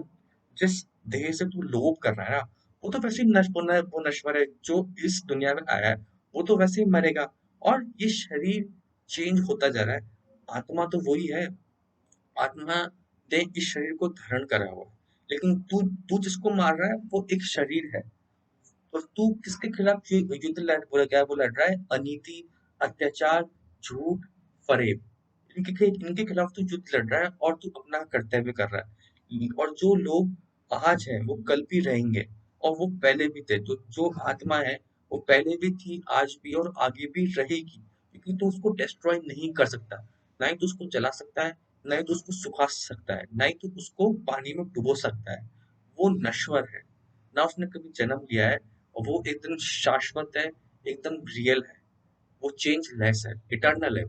जिस देह से तू लोभ कर रहा है ना, वो तो वैसे ही वो नश्वर है। जो इस दुनिया में आया है वो तो वैसे ही मरेगा, और ये शरीर चेंज होता जा रहा है। आत्मा तो वही है। आत्मा ने इस शरीर को धारण करा हुआ है। लेकिन तू तू जिसको मार रहा है वो एक शरीर है, तो तू किसके खिलाफ युद्ध लड़ बोला क्या वो लड़ रहा है? अनीति, अत्याचार, झूठ, फरेब, इनके खिलाफ तू युद्ध लड़ रहा है और तू अपना कर्तव्य कर रहा है। और जो लोग आज हैं वो कल भी रहेंगे और वो पहले भी थे। तो जो आत्मा है वो पहले भी थी, आज भी और आगे भी रहेगी, क्योंकि तू उसको डिस्ट्रॉय नहीं कर सकता। ना ही तू उसको जला सकता है, ना ही तू उसको सुखा सकता है, ना ही तू उसको पानी में डुबो सकता है। वो नश्वर है, ना उसने कभी जन्म लिया है, और वो एकदम शाश्वत है, एकदम रियल है। वो चेंजलेस है, इटर्नल है।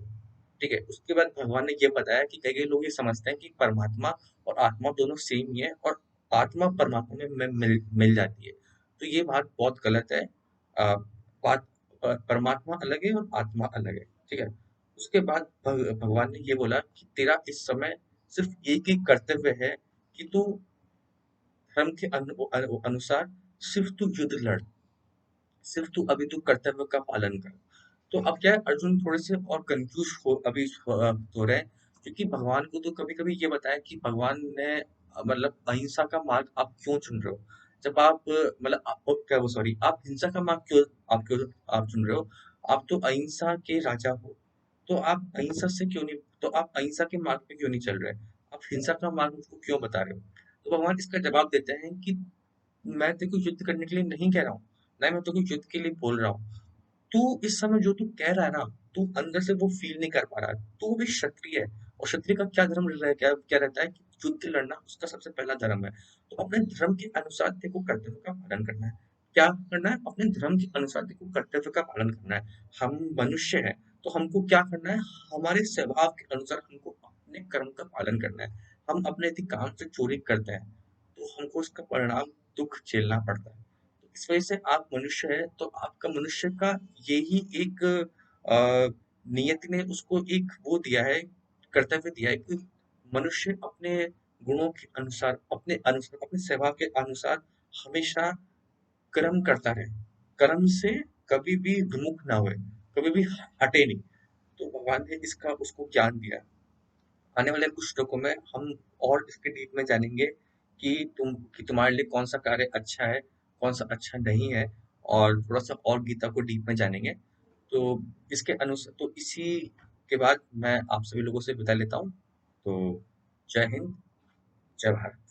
ठीक है, उसके बाद भगवान ने ये बताया कि कई कई लोग ये समझते हैं कि परमात्मा और आत्मा दोनों सेम ही है, और आत्मा परमात्मा में मिल जाती है। तो ये बात बहुत गलत है। बात परमात्मा अलग है और आत्मा अलग है। ठीक है, उसके बाद भगवान ने ये बोला कि तेरा इस समय सिर्फ एक ही कर्तव्य है कि तू धर्म के अनुसार सिर्फ तू युद्ध लड़, सिर्फ तू अभी तू कर्तव्य का पालन कर। तो अब क्या है, अर्जुन थोड़े से और कंफ्यूज हो रहे हैं, क्योंकि भगवान को तो कभी कभी ये बताया कि भगवान ने मतलब अहिंसा का मार्ग आप क्यों चुन रहे हो? जब आप मतलब क्या वो सॉरी, आप हिंसा का मार्ग क्यों आप चुन रहे हो? आप तो अहिंसा के राजा हो, तो आप अहिंसा से क्यों नहीं, तो आप अहिंसा के मार्ग पे क्यों नहीं चल रहे? आप हिंसा का मार्ग उसको क्यों बता रहे हो? तो भगवान इसका जवाब देते हैं कि मैं तेरे को युद्ध करने के लिए नहीं कह रहा हूँ, ना मैं तेरे को युद्ध के लिए बोल रहा हूँ। तू इस समय जो तू कह रहा है ना, तू अंदर से वो फील नहीं कर पा रहा। तू भी क्षत्रिय है, और क्षत्रिय का क्या धर्म क्या क्या रहता है कि युद्ध लड़ना उसका सबसे पहला धर्म है। तो अपने धर्म के अनुसार तेरे को कर्तव्य का पालन करना है। क्या करना है? अपने धर्म के अनुसार तेरे को कर्तव्य का पालन करना है। हम मनुष्य हैं, तो हमको क्या करना है? हमारे स्वभाव के अनुसार हमको अपने कर्म का पालन करना है। हम अपने यदि काम से चोरी करते हैं, तो हमको उसका परिणाम दुख झेलना पड़ता है। तो इस वजह से आप मनुष्य है, तो आपका मनुष्य का यही एक नियति ने उसको एक वो दिया है, कर्तव्य दिया है कि मनुष्य अपने गुणों के अनुसार, अपने स्वभाव के अनुसार हमेशा कर्म करता रहे, कर्म से कभी भी विमुख ना हुए, कभी भी हटे नहीं। तो भगवान ने इसका उसको ज्ञान दिया। आने वाले कुछ श्लोकों में हम और इसके डीप में जानेंगे कि तुम्हारे लिए कौन सा कार्य अच्छा है, कौन सा अच्छा नहीं है, और थोड़ा सा और गीता को डीप में जानेंगे। तो इसके अनुसार तो इसी के बाद मैं आप सभी लोगों से विदा लेता हूँ। तो जय हिंद, जय भारत।